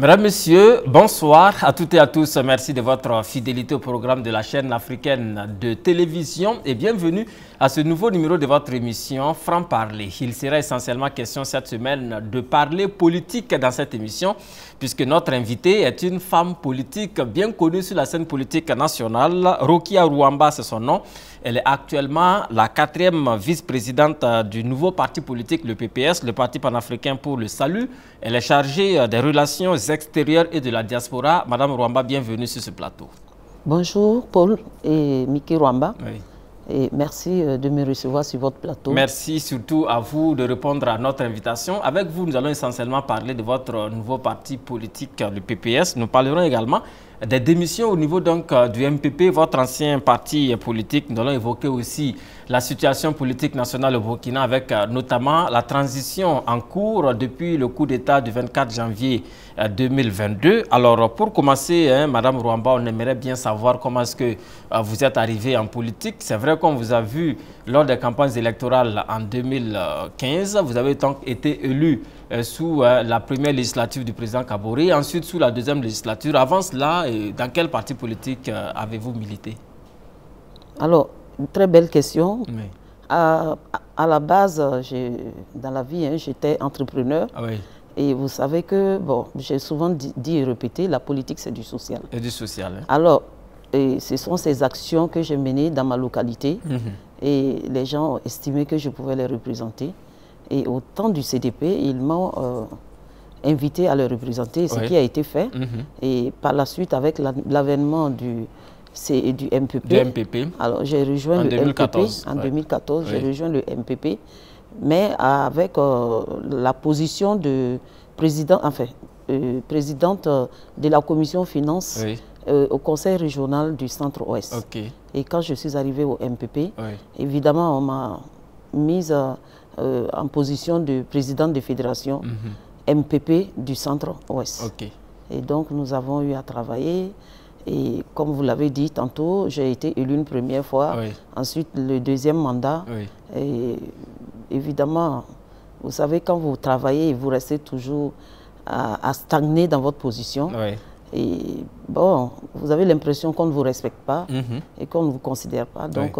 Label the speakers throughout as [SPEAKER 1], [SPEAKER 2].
[SPEAKER 1] Mesdames, Messieurs, bonsoir à toutes et à tous. Merci de votre fidélité au programme de la chaîne africaine de télévision et bienvenue à ce nouveau numéro de votre émission Franc-Parler. Il sera essentiellement question cette semaine de parler politique dans cette émission puisque notre invitée est une femme politique bien connue sur la scène politique nationale. Rokia Ruamba, c'est son nom. Elle est actuellement la 4e vice-présidente du nouveau parti politique, le PPS, le Parti panafricain pour le salut. Elle est chargée des relations extérieures et de la diaspora. Madame Ruamba, bienvenue sur ce plateau.
[SPEAKER 2] Bonjour Paul et Miki Ruamba.
[SPEAKER 1] Oui.
[SPEAKER 2] Et merci de me recevoir sur votre plateau.
[SPEAKER 1] Merci surtout à vous de répondre à notre invitation. Avec vous, nous allons essentiellement parler de votre nouveau parti politique, le PPS. Nous parlerons également des démissions au niveau donc, du MPP, votre ancien parti politique. Nous allons évoquer aussi la situation politique nationale au Burkina avec notamment la transition en cours depuis le coup d'État du 24 janvier 2022. Alors pour commencer, Madame Ruamba, on aimerait bien savoir comment est-ce que vous êtes arrivée en politique. C'est vrai qu'on vous a vu lors des campagnes électorales en 2015. Vous avez donc été élu sous la première législature du président Kaboré, ensuite sous la deuxième législature. Avant cela, dans quel parti politique avez-vous milité? Alors,
[SPEAKER 2] une très belle question.
[SPEAKER 1] Oui.
[SPEAKER 2] À la base, dans la vie, j'étais entrepreneur.
[SPEAKER 1] Ah oui.
[SPEAKER 2] Et vous savez que, bon, j'ai souvent dit et répété, la politique, c'est du social.
[SPEAKER 1] Et du social. Hein.
[SPEAKER 2] Alors, ce sont ces actions que j'ai menées dans ma localité. Et les gens ont estimé que je pouvais les représenter. Et au temps du CDP, ils m'ont invité à les représenter, ce qui a été fait. Et par la suite, avec l'avènement du MPP, alors j'ai rejoint le
[SPEAKER 1] 2014,
[SPEAKER 2] MPP. En 2014, j'ai rejoint le MPP, mais avec la position de présidente de la commission finances au conseil régional du centre-ouest. Et quand je suis arrivée au MPP, évidemment, on m'a mise en position de présidente de fédération MPP du centre-ouest. Et donc, nous avons eu à travailler. Et comme vous l'avez dit tantôt, j'ai été élue une première fois, ensuite le deuxième mandat. Et évidemment, vous savez, quand vous travaillez, vous restez toujours à stagner dans votre position. Et bon, vous avez l'impression qu'on ne vous respecte pas et qu'on ne vous considère pas. Donc,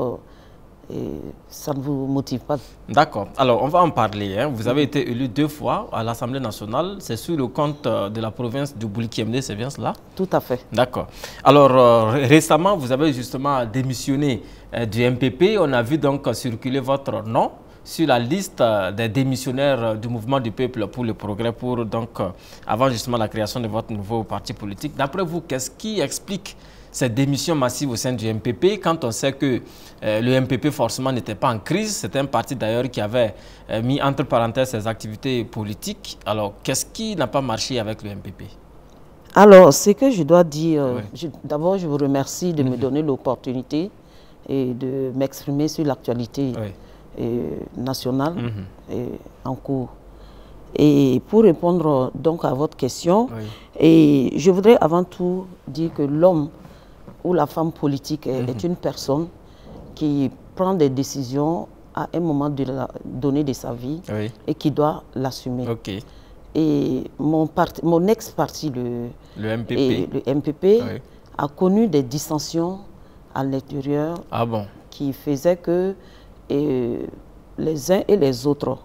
[SPEAKER 2] et ça ne vous motive pas.
[SPEAKER 1] D'accord. Alors, on va en parler. Vous avez été élu 2 fois à l'Assemblée nationale. C'est sur le compte de la province du Bouli-Kiemné, c'est bien cela?
[SPEAKER 2] Tout à fait.
[SPEAKER 1] D'accord. Alors, récemment, vous avez justement démissionné du MPP. On a vu donc circuler votre nom sur la liste des démissionnaires du Mouvement du Peuple pour le Progrès, pour donc, avant justement la création de votre nouveau parti politique. D'après vous, qu'est-ce qui explique cette démission massive au sein du MPP, quand on sait que le MPP forcément n'était pas en crise? C'est un parti d'ailleurs qui avait mis entre parenthèses ses activités politiques. Alors, qu'est-ce qui n'a pas marché avec le MPP?
[SPEAKER 2] Alors, ce que je dois dire, d'abord, je vous remercie de me donner l'opportunité et de m'exprimer sur l'actualité nationale en cours. Et pour répondre donc à votre question, et je voudrais avant tout dire que l'homme ou la femme politique est une personne qui prend des décisions à un moment donné de sa vie et qui doit l'assumer. Et mon ex-parti, le MPP a connu des dissensions à l'intérieur qui faisaient que les uns et les autres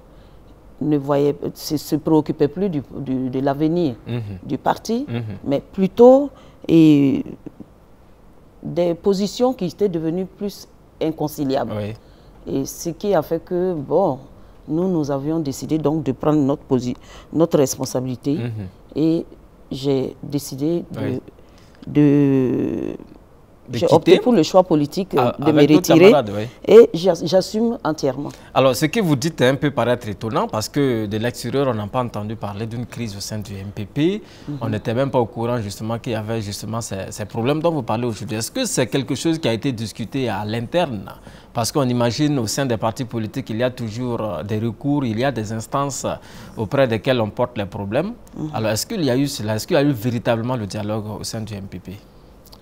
[SPEAKER 2] ne se préoccupaient plus de l'avenir du parti, mais plutôt des positions qui étaient devenues plus inconciliables. Et ce qui a fait que, bon, nous avions décidé donc de prendre notre responsabilité et j'ai décidé j'ai opté pour le choix politique de me retirer et j'assume entièrement.
[SPEAKER 1] Alors, ce que vous dites un peu paraître étonnant parce que de l'extérieur, on n'a pas entendu parler d'une crise au sein du MPP. On n'était même pas au courant justement qu'il y avait justement ces problèmes dont vous parlez aujourd'hui. Est-ce que c'est quelque chose qui a été discuté à l'interne? Parce qu'on imagine au sein des partis politiques, il y a toujours des recours, il y a des instances auprès desquelles on porte les problèmes. Alors, est-ce qu'il y a eu cela? Est-ce qu'il y a eu véritablement le dialogue au sein du MPP?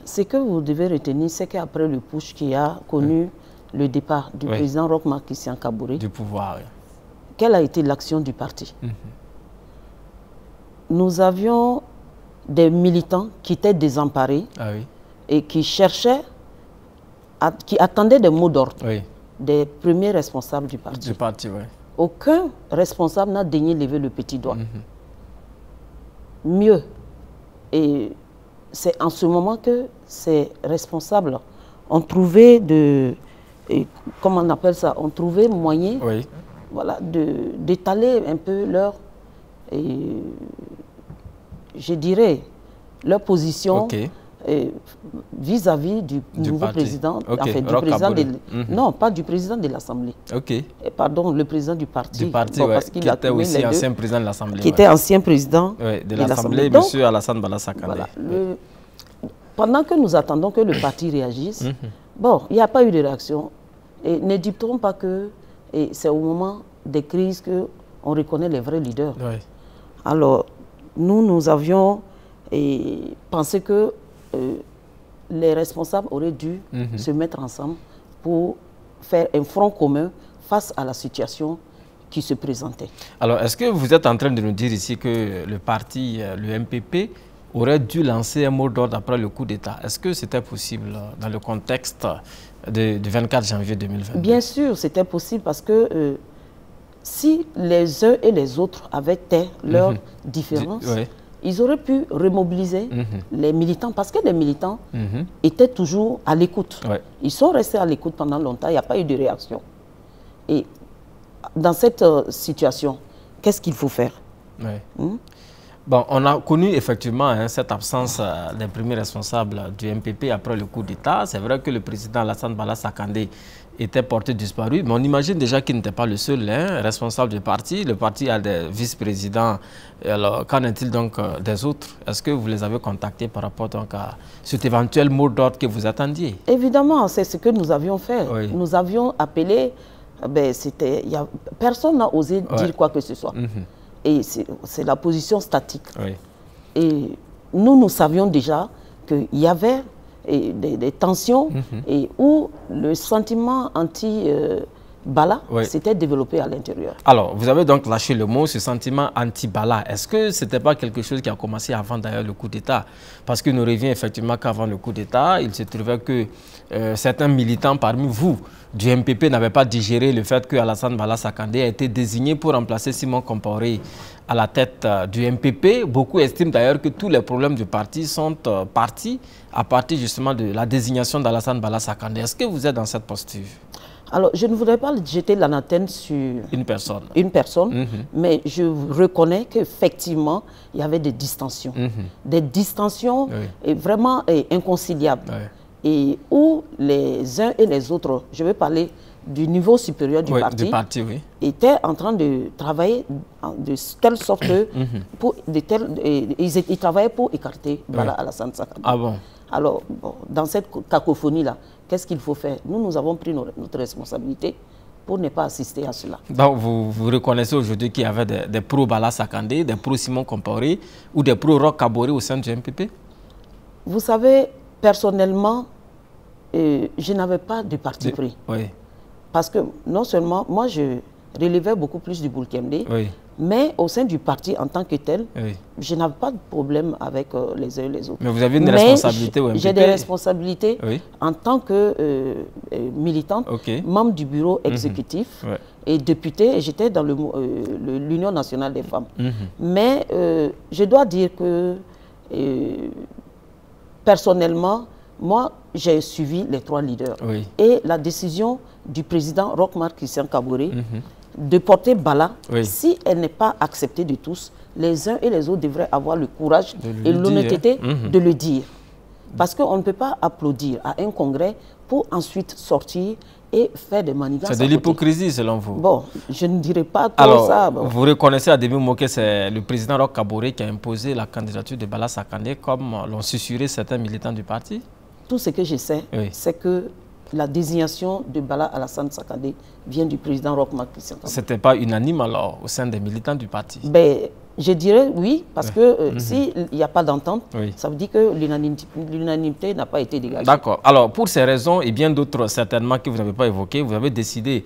[SPEAKER 2] Ce que vous devez retenir, c'est qu'après le push qui a connu le départ du président Roch Marc Christian Kaboré,
[SPEAKER 1] du pouvoir,
[SPEAKER 2] quelle a été l'action du parti? Nous avions des militants qui étaient désemparés et qui cherchaient, qui attendaient des mots d'ordre des premiers responsables du parti. Aucun responsable n'a daigné lever le petit doigt. Mieux, et c'est en ce moment que ces responsables ont trouvé comment on appelle ça, ont trouvé moyen voilà, d'étaler un peu leur, je dirais, leur position vis-à-vis du nouveau président, enfin, du président non, pas du président de l'Assemblée. Pardon, le président du parti.
[SPEAKER 1] Parce qu'il était aussi ancien président de l'Assemblée.
[SPEAKER 2] Qui était ancien président
[SPEAKER 1] de l'Assemblée, M. Alassane Bala Sakandé.
[SPEAKER 2] Voilà, pendant que nous attendons que le parti réagisse, bon, il n'y a pas eu de réaction. Et ne dit-on pas que c'est au moment des crises qu'on reconnaît les vrais leaders. Alors, nous avions pensé que les responsables auraient dû se mettre ensemble pour faire un front commun face à la situation qui se présentait.
[SPEAKER 1] Alors, est-ce que vous êtes en train de nous dire ici que le parti, le MPP, aurait dû lancer un mot d'ordre après le coup d'État? Est-ce que c'était possible dans le contexte du 24 janvier 2022?
[SPEAKER 2] Bien sûr, c'était possible parce que si les uns et les autres avaient tait leurs différences, ils auraient pu remobiliser les militants parce que les militants étaient toujours à l'écoute. Ils sont restés à l'écoute pendant longtemps, il n'y a pas eu de réaction. Et dans cette situation, qu'est-ce qu'il faut faire?
[SPEAKER 1] Bon, on a connu effectivement cette absence des premiers responsables du MPP après le coup d'État. C'est vrai que le président Alassane Bala Sakandé était porté disparu, mais on imagine déjà qu'il n'était pas le seul responsable du parti. Le parti a des vice-présidents. Alors, qu'en est-il donc des autres? Est-ce que vous les avez contactés par rapport donc, à cet éventuel mot d'ordre que vous attendiez?
[SPEAKER 2] Évidemment, c'est ce que nous avions fait. Nous avions appelé, personne n'a osé dire quoi que ce soit. Et c'est la position statique. Et nous savions déjà qu'il y avait des tensions et où le sentiment anti-Bala s'était développé à l'intérieur.
[SPEAKER 1] Alors, vous avez donc lâché le mot, ce sentiment anti-Bala. Est-ce que ce n'était pas quelque chose qui a commencé avant d'ailleurs le coup d'État? Parce qu'il nous revient effectivement qu'avant le coup d'État, il se trouvait que certains militants parmi vous du MPP n'avaient pas digéré le fait que Alassane Bala Sakandé a été désigné pour remplacer Simon Compaoré à la tête du MPP. Beaucoup estiment d'ailleurs que tous les problèmes du parti sont partis à partir justement de la désignation d'Alassane Bala Sakandé. Est-ce que vous êtes dans cette posture?
[SPEAKER 2] Alors, je ne voudrais pas jeter l'anathème sur une personne, mais je reconnais qu'effectivement, il y avait des distensions. Des distensions vraiment inconciliables. Et où les uns et les autres, je vais parler du niveau supérieur du parti, étaient en train de travailler de telle sorte que ils travaillaient pour écarter Bala Alassane Sakandé.
[SPEAKER 1] Ah bon?
[SPEAKER 2] Alors, dans cette cacophonie-là, qu'est-ce qu'il faut faire? Nous avons pris notre responsabilité pour ne pas assister à cela.
[SPEAKER 1] Donc, vous reconnaissez aujourd'hui qu'il y avait des pro-Bala Sakandé, des pro-Simon Compaoré ou des pro-Roch Kaboré au sein du MPP?
[SPEAKER 2] Vous savez, personnellement, je n'avais pas de parti pris. Parce que non seulement, moi je relevais beaucoup plus du Boulkemdé, mais au sein du parti en tant que tel, je n'avais pas de problème avec les uns et les autres.
[SPEAKER 1] Mais vous avez une responsabilité au MPP?
[SPEAKER 2] J'ai des responsabilités en tant que militante, membre du bureau exécutif et députée, et j'étais dans l'Union nationale des femmes. Mais je dois dire que personnellement, moi, j'ai suivi les trois leaders. Et la décision du président Roch-Marc Christian Kaboré de porter Bala, si elle n'est pas acceptée de tous, les uns et les autres devraient avoir le courage et l'honnêteté de le dire. Parce qu'on ne peut pas applaudir à un congrès pour ensuite sortir et faire des manigances.
[SPEAKER 1] C'est de l'hypocrisie selon vous?
[SPEAKER 2] Bon, je ne dirais pas trop ça.
[SPEAKER 1] Alors, vous reconnaissez à demi-mot que c'est le président Roch Kaboré qui a imposé la candidature de Bala Sakandé comme l'ont susurré certains militants du parti?
[SPEAKER 2] Tout ce que je sais, c'est que la désignation de Bala Alassane Sakandé vient du président Roch-Marc Christian Kaboré.
[SPEAKER 1] Ce n'était pas unanime alors au sein des militants du parti?
[SPEAKER 2] Ben, Je dirais oui, parce que s'il n'y a pas d'entente, ça veut dire que l'unanimité n'a pas été dégagée.
[SPEAKER 1] D'accord. Alors, pour ces raisons et bien d'autres certainement que vous n'avez pas évoquées, vous avez décidé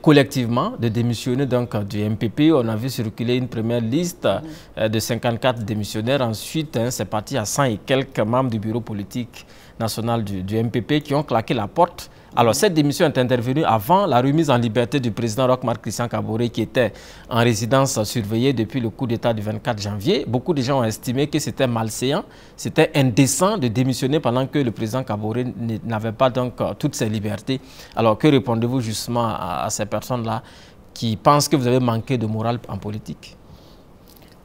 [SPEAKER 1] collectivement de démissionner donc, du MPP. On a vu circuler une première liste de 54 démissionnaires. Ensuite, c'est parti à 100 et quelques membres du bureau politique national du MPP qui ont claqué la porte. Alors, cette démission est intervenue avant la remise en liberté du président Roch-Marc Christian Kaboré qui était en résidence surveillée depuis le coup d'État du 24 janvier. Beaucoup de gens ont estimé que c'était malséant, c'était indécent de démissionner pendant que le président Kaboré n'avait pas donc toutes ses libertés. Alors, que répondez-vous justement à ces personnes-là qui pensent que vous avez manqué de morale en politique?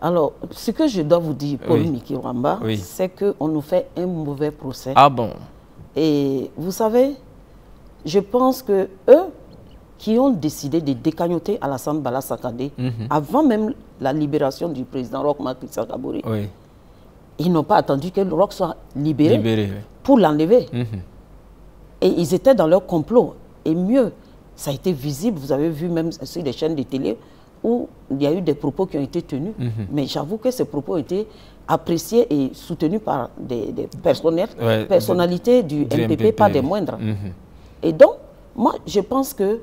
[SPEAKER 2] Alors, ce que je dois vous dire, Paul Miki Wamba, c'est qu'on nous fait un mauvais procès.
[SPEAKER 1] Ah bon?
[SPEAKER 2] Et vous savez, je pense que eux qui ont décidé de décagnoter Alassane Bala Sakandé, avant même la libération du président Roch-Marc Christian Kaboré, ils n'ont pas attendu que le Roch soit libéré pour l'enlever. Et ils étaient dans leur complot. Et mieux, ça a été visible, vous avez vu même sur les chaînes de télé, où il y a eu des propos qui ont été tenus. Mais j'avoue que ces propos ont été appréciés et soutenus par des personnalités du MPP, pas des moindres. Et donc, moi, je pense que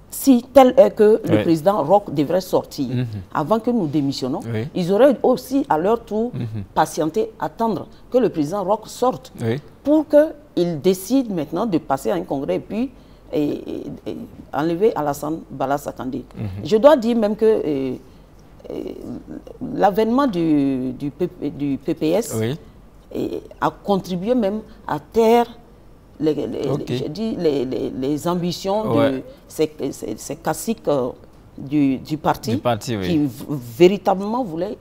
[SPEAKER 2] si tel est que le président Roch devrait sortir avant que nous démissionnons, ils auraient aussi à leur tour patienté, attendre que le président Roch sorte pour qu'il décide maintenant de passer à un congrès et puis enlever Alassane Bala Sakandé. Je dois dire même que l'avènement du PPS a contribué même à taire les ambitions de ces caciques du parti qui véritablement voulaient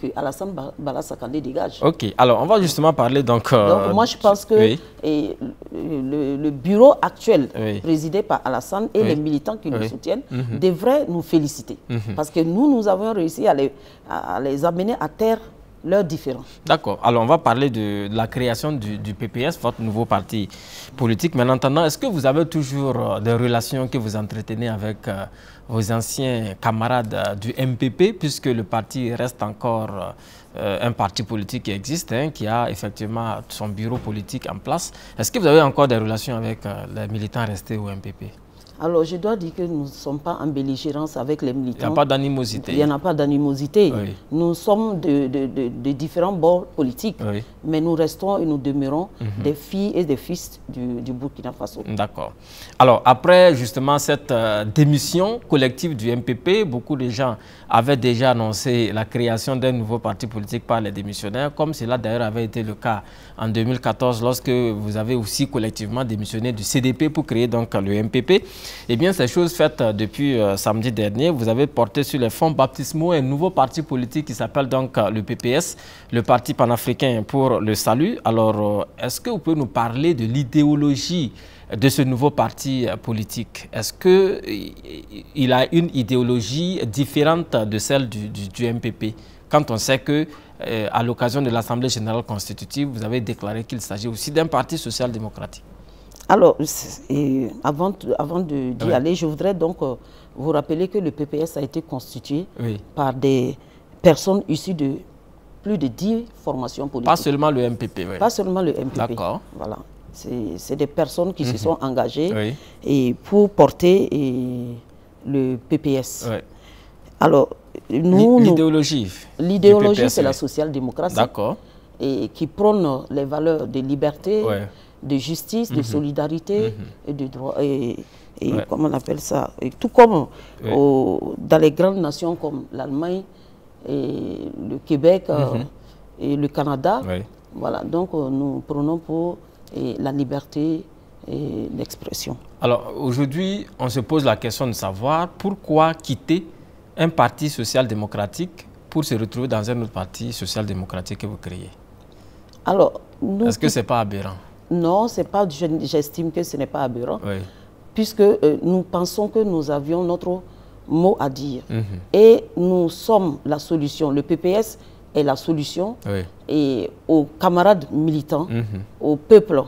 [SPEAKER 2] que Alassane Bala Sakandé dégage.
[SPEAKER 1] Ok, alors on va justement parler donc
[SPEAKER 2] moi je pense que le bureau actuel présidé par Alassane et les militants qui nous soutiennent devraient nous féliciter. Parce que nous avons réussi à les amener à terre leurs différends. D'accord.
[SPEAKER 1] Alors, on va parler de la création du PPS, votre nouveau parti politique. Mais en attendant, est-ce que vous avez toujours des relations que vous entretenez avec vos anciens camarades du MPP, puisque le parti reste encore un parti politique qui existe, qui a effectivement son bureau politique en place. Est-ce que vous avez encore des relations avec les militants restés au MPP?
[SPEAKER 2] Alors, je dois dire que nous ne sommes pas en belligérance avec les militants.
[SPEAKER 1] Il n'y a pas d'animosité.
[SPEAKER 2] Il n'y en a pas d'animosité. Nous sommes de différents bords politiques, mais nous restons et nous demeurons des filles et des fils du Burkina Faso.
[SPEAKER 1] D'accord. Alors, après justement cette démission collective du MPP, beaucoup de gens avaient déjà annoncé la création d'un nouveau parti politique par les démissionnaires, comme cela d'ailleurs avait été le cas en 2014 lorsque vous avez aussi collectivement démissionné du CDP pour créer donc le MPP. Eh bien, ces choses faites depuis samedi dernier, vous avez porté sur les fonds baptismaux un nouveau parti politique qui s'appelle donc le PPS, le Parti panafricain pour le salut. Alors, est-ce que vous pouvez nous parler de l'idéologie de ce nouveau parti politique? Est-ce qu'il a une idéologie différente de celle du MPP? Quand on sait que, à l'occasion de l'Assemblée générale constitutive, vous avez déclaré qu'il s'agit aussi d'un parti social-démocratique.
[SPEAKER 2] Alors, avant d'y aller, je voudrais donc vous rappeler que le PPS a été constitué par des personnes issues de plus de 10 formations politiques.
[SPEAKER 1] Pas seulement le MPP.
[SPEAKER 2] Pas seulement le MPP.
[SPEAKER 1] D'accord.
[SPEAKER 2] Voilà. C'est des personnes qui se sont engagées pour porter le PPS. Alors,
[SPEAKER 1] l'idéologie.
[SPEAKER 2] L'idéologie, c'est la social-démocratie.
[SPEAKER 1] D'accord.
[SPEAKER 2] Et qui prône les valeurs de liberté, de justice, de solidarité et de droit. Et comment on appelle ça? Et tout comme dans les grandes nations comme l'Allemagne, et le Québec et le Canada. Voilà, donc nous prenons pour la liberté et l'expression.
[SPEAKER 1] Alors aujourd'hui, on se pose la question de savoir pourquoi quitter un parti social-démocratique pour se retrouver dans un autre parti social-démocratique que vous créez.
[SPEAKER 2] Alors,
[SPEAKER 1] est-ce que ce n'est pas aberrant?
[SPEAKER 2] Non, j'estime que ce n'est pas aberrant, puisque nous pensons que nous avions notre mot à dire. Et nous sommes la solution. Le PPS est la solution. Et aux camarades militants, au peuple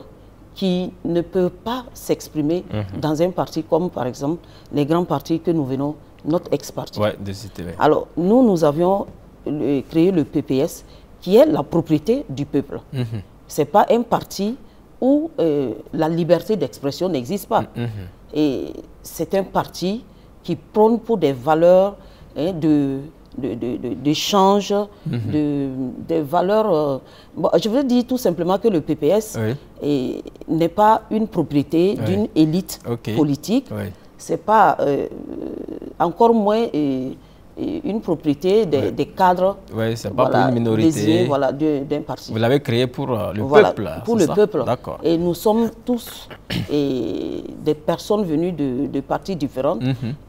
[SPEAKER 2] qui ne peut pas s'exprimer dans un parti comme, par exemple, les grands partis que nous venons notre ex-parti.
[SPEAKER 1] Ouais, de citer, ouais.
[SPEAKER 2] Alors, nous avions créé le PPS, qui est la propriété du peuple. Ce n'est pas un parti où la liberté d'expression n'existe pas. Et c'est un parti qui prône pour des valeurs d'échange, des valeurs... bon, je veux dire tout simplement que le PPS n'est pas une propriété d'une élite politique. Ce n'est pas encore moins une propriété des cadres.
[SPEAKER 1] Oui, ce n'est pas pour une minorité
[SPEAKER 2] d'un parti.
[SPEAKER 1] Vous l'avez créé pour le peuple.
[SPEAKER 2] Pour le peuple.
[SPEAKER 1] D'accord.
[SPEAKER 2] Et nous sommes tous des personnes venues de partis différents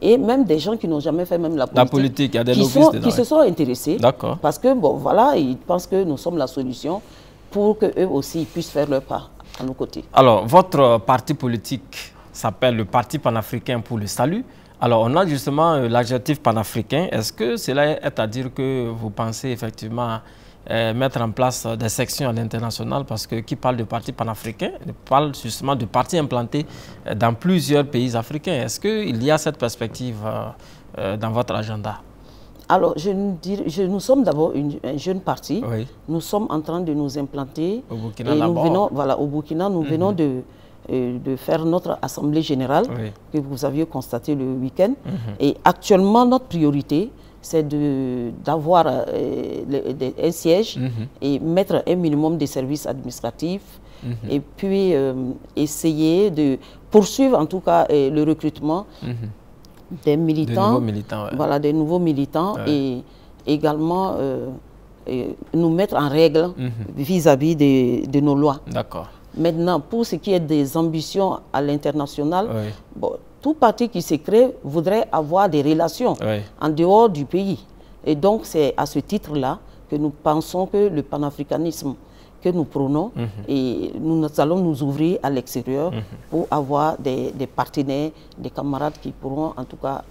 [SPEAKER 2] et même des gens qui n'ont jamais fait même la politique.
[SPEAKER 1] La politique, il y a des lobbyistes
[SPEAKER 2] qui se sont intéressés.
[SPEAKER 1] D'accord.
[SPEAKER 2] Parce que, bon, voilà, ils pensent que nous sommes la solution pour qu'eux aussi puissent faire leur part à nos côtés.
[SPEAKER 1] Alors, votre parti politique s'appelle le Parti panafricain pour le salut. Alors, on a justement l'adjectif panafricain. Est-ce que cela est à dire que vous pensez effectivement mettre en place des sections à l'international? Parce que qui parle de parti panafricain parle justement de partis implantés dans plusieurs pays africains. Est-ce qu'il y a cette perspective dans votre agenda?
[SPEAKER 2] Alors, nous sommes d'abord un jeune parti.
[SPEAKER 1] Oui.
[SPEAKER 2] Nous sommes en train de nous implanter.
[SPEAKER 1] Au Burkina,
[SPEAKER 2] au Burkina, nous venons de faire notre assemblée générale que vous aviez constaté le week-end. Et actuellement, notre priorité, c'est d'avoir un siège et mettre un minimum de services administratifs et puis essayer de poursuivre en tout cas le recrutement des militants, des nouveaux militants et également nous mettre en règle vis-à-vis de nos lois.
[SPEAKER 1] D'accord.
[SPEAKER 2] Maintenant, pour ce qui est des ambitions à l'international, bon, tout parti qui se crée voudrait avoir des relations en dehors du pays. Et donc, c'est à ce titre-là que nous pensons que le panafricanisme que nous prônons, et nous allons nous ouvrir à l'extérieur pour avoir des partenaires, des camarades qui pourront en tout cas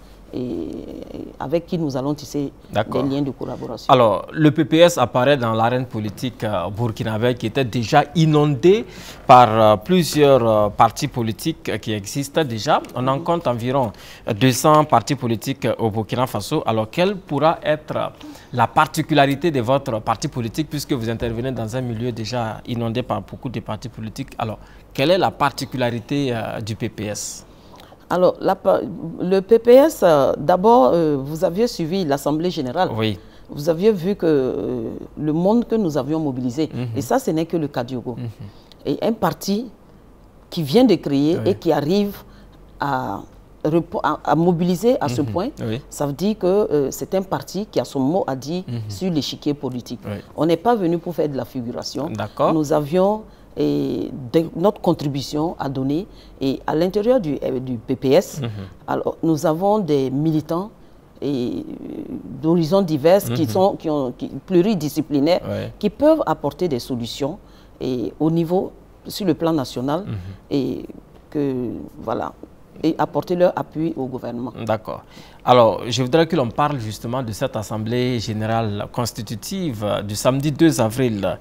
[SPEAKER 2] avec qui nous allons tisser des liens de collaboration.
[SPEAKER 1] Alors, le PPS apparaît dans l'arène politique burkinabé qui était déjà inondé par plusieurs partis politiques qui existent déjà. On en compte environ 200 partis politiques au Burkina Faso. Alors, quelle pourra être la particularité de votre parti politique puisque vous intervenez dans un milieu déjà inondé par beaucoup de partis politiques? Alors, quelle est la particularité du PPS?
[SPEAKER 2] Alors, le PPS, d'abord, vous aviez suivi l'Assemblée générale.
[SPEAKER 1] Oui.
[SPEAKER 2] Vous aviez vu que le monde que nous avions mobilisé, et ça, ce n'est que le Kadiogo. Et un parti qui vient de créer et qui arrive à mobiliser à ce point, ça veut dire que c'est un parti qui a son mot à dire sur l'échiquier politique. On n'est pas venu pour faire de la figuration. Nous avions notre contribution à donner. Et à l'intérieur du PPS, alors, nous avons des militants d'horizons divers qui sont pluridisciplinaires, qui peuvent apporter des solutions au niveau, sur le plan national, et apporter leur appui au gouvernement.
[SPEAKER 1] D'accord. Alors, je voudrais que l'on parle justement de cette Assemblée générale constitutive du samedi 2 avril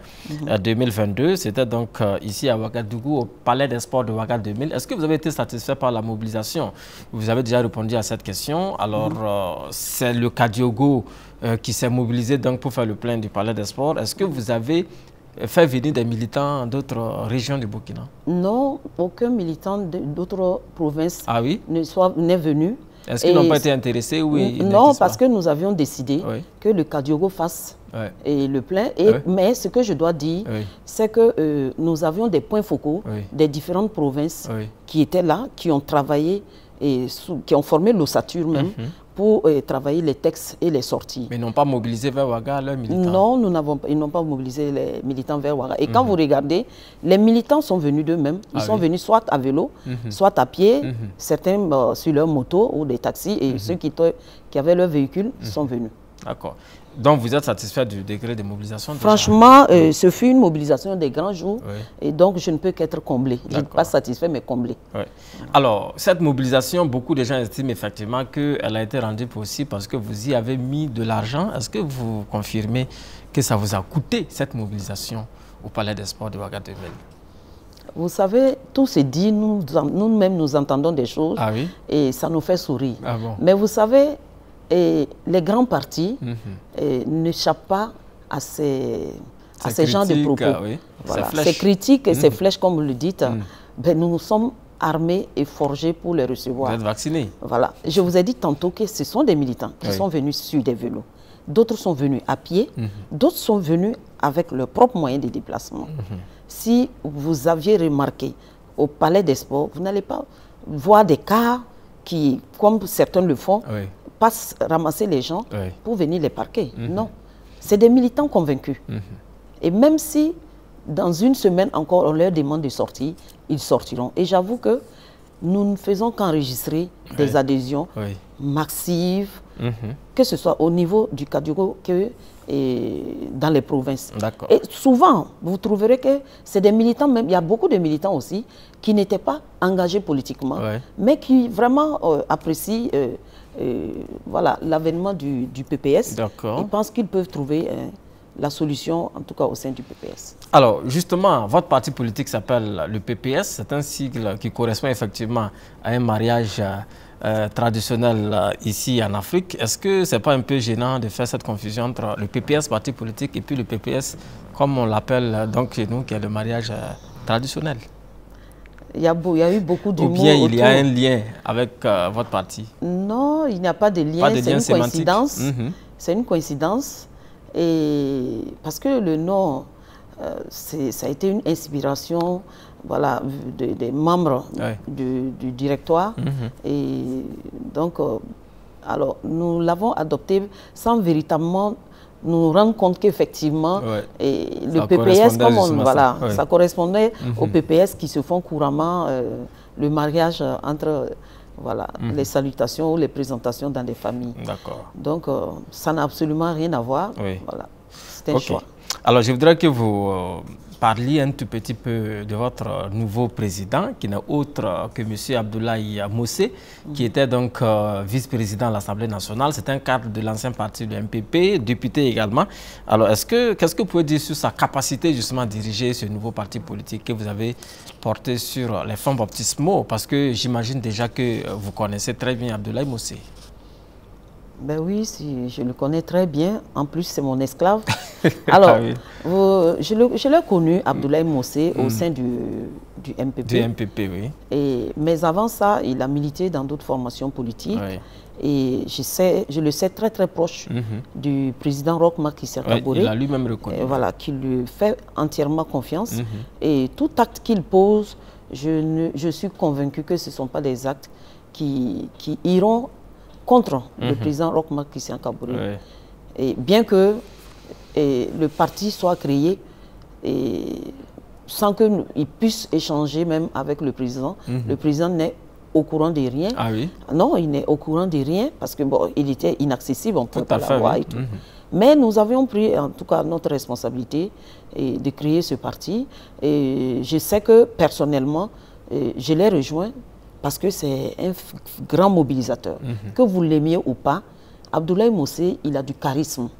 [SPEAKER 1] 2022. C'était donc ici à Ouagadougou, au Palais des Sports de Ouaga 2000. Est-ce que vous avez été satisfait par la mobilisation? Vous avez déjà répondu à cette question. Alors, c'est le Kadiogo qui s'est mobilisé donc pour faire le plein du Palais des Sports. Est-ce que vous avez fait venir des militants d'autres régions du Burkina? Non,
[SPEAKER 2] aucun militant d'autres provinces
[SPEAKER 1] n'est
[SPEAKER 2] venu.
[SPEAKER 1] Est-ce qu'ils n'ont pas été intéressés?
[SPEAKER 2] Non, parce que nous avions décidé que le Kadiogo fasse le plein. Mais ce que je dois dire, c'est que nous avions des points focaux des différentes provinces qui étaient là, qui ont travaillé et qui ont formé l'ossature même pour travailler les textes et les sorties.
[SPEAKER 1] Mais ils n'ont pas mobilisé vers Ouaga leurs militants?
[SPEAKER 2] Non, ils n'ont pas mobilisé les militants vers Ouaga. Et quand vous regardez, les militants sont venus d'eux-mêmes. Ils sont venus soit à vélo, soit à pied, certains sur leur moto ou des taxis, et ceux qui avaient leur véhicule sont venus.
[SPEAKER 1] D'accord. Donc, vous êtes satisfait du degré de mobilisation?
[SPEAKER 2] Franchement, ce fut une mobilisation des grands jours. Et donc, je ne peux qu'être comblé. Je ne suis pas satisfait, mais comblé.
[SPEAKER 1] Alors, cette mobilisation, beaucoup de gens estiment effectivement qu'elle a été rendue possible parce que vous y avez mis de l'argent. Est-ce que vous confirmez que ça vous a coûté, cette mobilisation, au Palais des Sports de Ouaga 2000?
[SPEAKER 2] Vous savez, tout se dit, nous-mêmes nous entendons des choses et ça nous fait sourire. Mais vous savez, et les grands partis n'échappent pas à ces genres de propos.
[SPEAKER 1] Oui.
[SPEAKER 2] Voilà. Ces critiques et ces flèches, comme vous le dites, ben, nous sommes armés et forgés pour les recevoir.
[SPEAKER 1] Vous êtes vaccinés.
[SPEAKER 2] Voilà. Je vous ai dit tantôt que ce sont des militants qui sont venus sur des vélos. D'autres sont venus à pied, d'autres sont venus avec leurs propres moyens de déplacement. Si vous aviez remarqué au Palais des Sports, vous n'allez pas voir des cars qui, comme certains le font, passent ramasser les gens pour venir les parquer. Non. C'est des militants convaincus. Et même si, dans une semaine encore, on leur demande de sortir, ils sortiront. Et j'avoue que nous ne faisons qu'enregistrer des adhésions massives, que ce soit au niveau du Kadiogo que dans les provinces. Et souvent, vous trouverez que c'est des militants, même il y a beaucoup de militants aussi, qui n'étaient pas engagés politiquement, mais qui vraiment apprécient voilà, l'avènement du PPS. Ils pensent qu'ils peuvent trouver la solution, en tout cas au sein du PPS.
[SPEAKER 1] Alors, justement, votre parti politique s'appelle le PPS. C'est un sigle qui correspond effectivement à un mariage traditionnel ici en Afrique. Est-ce que ce n'est pas un peu gênant de faire cette confusion entre le PPS, parti politique, et puis le PPS, comme on l'appelle donc chez nous, qui est le mariage traditionnel?
[SPEAKER 2] Il y a eu beaucoup d'humour.
[SPEAKER 1] Ou bien il y a un lien avec votre parti?
[SPEAKER 2] Non, il n'y a pas de lien. C'est une coïncidence. C'est une coïncidence. Et parce que le nom, ça a été une inspiration, voilà, des membres du directoire. Et donc, alors, nous l'avons adopté sans véritablement nous rendre compte qu'effectivement, le PPS, comme on, voilà, ça correspondait aux PPS qui se font couramment le mariage entre voilà, les salutations ou les présentations dans des familles. Donc, ça n'a absolument rien à voir. Voilà, c'est un choix.
[SPEAKER 1] Alors, je voudrais que vous parliez un tout petit peu de votre nouveau président, qui n'est autre que M. Abdoulaye Mossé, qui était donc vice-président de l'Assemblée nationale. C'est un cadre de l'ancien parti du MPP, député également. Alors, qu'est-ce que vous pouvez dire sur sa capacité justement à diriger ce nouveau parti politique que vous avez porté sur les fonds baptismaux? Parce que j'imagine déjà que vous connaissez très bien Abdoulaye Mossé.
[SPEAKER 2] Ben oui, je le connais très bien. En plus, c'est mon esclave. Alors, je l'ai connu, Abdoulaye Mossé, au sein du MPP.
[SPEAKER 1] Du MPP, oui.
[SPEAKER 2] Mais avant ça, il a milité dans d'autres formations politiques. Et je le sais très, très proche du président Roch Marc Christian Kaboré.
[SPEAKER 1] Il a lui-même reconnu.
[SPEAKER 2] Voilà, qui lui fait entièrement confiance. Et tout acte qu'il pose, je suis convaincu que ce ne sont pas des actes qui iront contre le président Roch Marc Christian Kaboré. Et bien que le parti soit créé sans qu'il puisse échanger même avec le président n'est au courant de rien.
[SPEAKER 1] Ah oui?
[SPEAKER 2] Non, il n'est au courant de rien parce que bon, il était inaccessible, on ne pouvait pas l'avoir et tout. Mais nous avions pris en tout cas notre responsabilité de créer ce parti. Et je sais que personnellement, je l'ai rejoint parce que c'est un grand mobilisateur. Que vous l'aimiez ou pas, Abdoulaye Mossé, il a du charisme.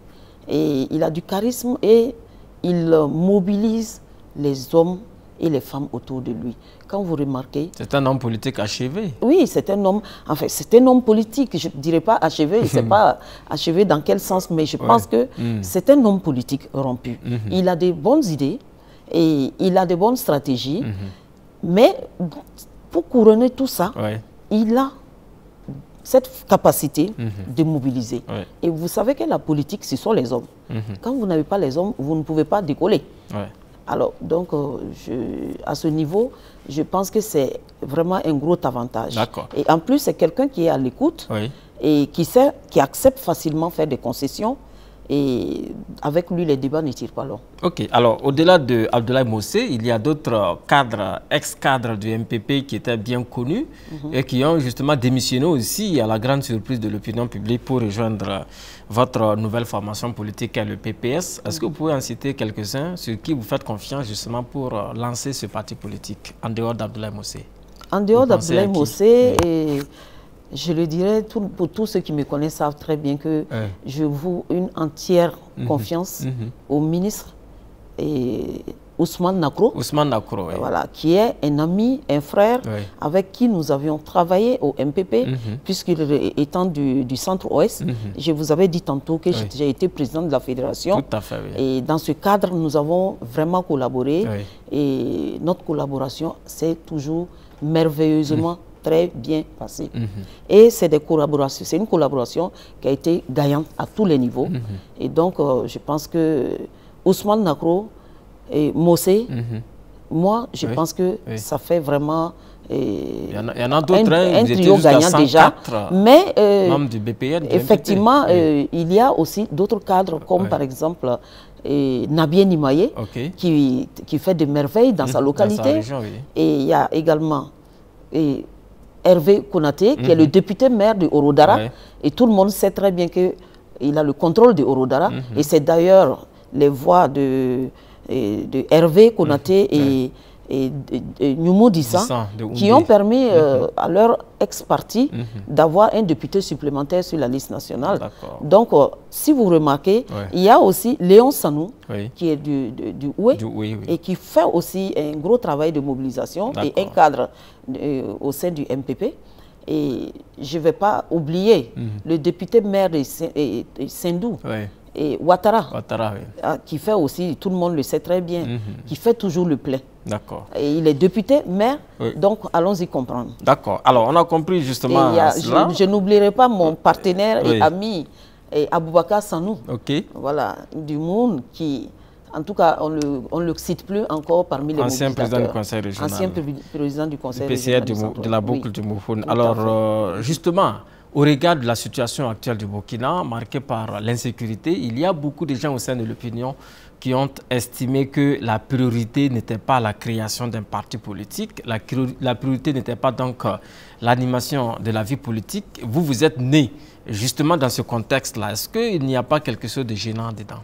[SPEAKER 2] Et il a du charisme et il mobilise les hommes et les femmes autour de lui. Quand vous remarquez...
[SPEAKER 1] C'est un homme politique achevé.
[SPEAKER 2] Oui, c'est un homme... Enfin, c'est un homme politique. Je ne dirais pas achevé, je ne sais pas achevé dans quel sens, mais je pense que c'est un homme politique rompu. Il a des bonnes idées et il a des bonnes stratégies, mais... Pour couronner tout ça, il a cette capacité de mobiliser. Et vous savez que la politique, ce sont les hommes. Quand vous n'avez pas les hommes, vous ne pouvez pas décoller. Alors, donc, à ce niveau, je pense que c'est vraiment un gros avantage. Et en plus, c'est quelqu'un qui est à l'écoute et qui accepte facilement faire des concessions. Et avec lui, les débats ne tirent pas long.
[SPEAKER 1] Ok, alors au-delà de Abdoulaye Mossé, il y a d'autres cadres, ex-cadres du MPP qui étaient bien connus et qui ont justement démissionné aussi à la grande surprise de l'opinion publique pour rejoindre votre nouvelle formation politique, le PPS. Est-ce que vous pouvez en citer quelques-uns sur qui vous faites confiance justement pour lancer ce parti politique en dehors d'Abdoulaye Mossé?
[SPEAKER 2] En dehors d'Abdoulaye Mossé, je le dirais, pour tous ceux qui me connaissent savent très bien que je voue une entière confiance au ministre et Ousmane Nakro.
[SPEAKER 1] Ousmane Nakro, oui.
[SPEAKER 2] Voilà, qui est un ami, un frère, avec qui nous avions travaillé au MPP, puisqu'il étant du centre-ouest. Je vous avais dit tantôt que j'ai été président de la fédération.
[SPEAKER 1] Tout à fait, oui.
[SPEAKER 2] Et dans ce cadre, nous avons vraiment collaboré. Et notre collaboration s'est toujours merveilleusement très bien passée. Et c'est une collaboration qui a été gagnante à tous les niveaux. Et donc, je pense que Ousmane Nakro et Mossé, moi, je pense que ça fait vraiment
[SPEAKER 1] il y en a d'autres,
[SPEAKER 2] un trio gagnant déjà. Mais
[SPEAKER 1] membres du BPN,
[SPEAKER 2] effectivement, il y a aussi d'autres cadres, comme par exemple Nabien Nimaye, qui fait des merveilles dans sa localité.
[SPEAKER 1] Dans sa région,
[SPEAKER 2] et il y a également Hervé Konaté, qui est le député maire de Orodara. Et tout le monde sait très bien qu'il a le contrôle de Orodara. Et c'est d'ailleurs les voix de Hervé Konaté et Nyumo Dissa qui ont permis à leur ex-parti d'avoir un député supplémentaire sur la liste nationale. Donc, si vous remarquez, il y a aussi Léon Sanou, qui est du Oué, et qui fait aussi un gros travail de mobilisation et un cadre au sein du MPP. Et je ne vais pas oublier le député maire de Sendou, et Ouattara, qui fait aussi, tout le monde le sait très bien, qui fait toujours le plein.
[SPEAKER 1] D'accord.
[SPEAKER 2] Et il est député, maire, donc allons-y comprendre.
[SPEAKER 1] D'accord. Alors, on a compris justement cela.
[SPEAKER 2] Je n'oublierai pas mon partenaire et ami, Aboubakar Sanou, voilà, du monde qui, en tout cas, on ne le cite plus encore parmi les
[SPEAKER 1] ancien président du conseil régional.
[SPEAKER 2] Ancien président du conseil
[SPEAKER 1] régional. de la boucle du Moufoun. Alors, justement, au regard de la situation actuelle du Burkina, marquée par l'insécurité, il y a beaucoup de gens au sein de l'opinion qui ont estimé que la priorité n'était pas la création d'un parti politique, la priorité n'était pas donc l'animation de la vie politique. Vous, vous êtes né justement dans ce contexte-là. Est-ce qu'il n'y a pas quelque chose de gênant dedans?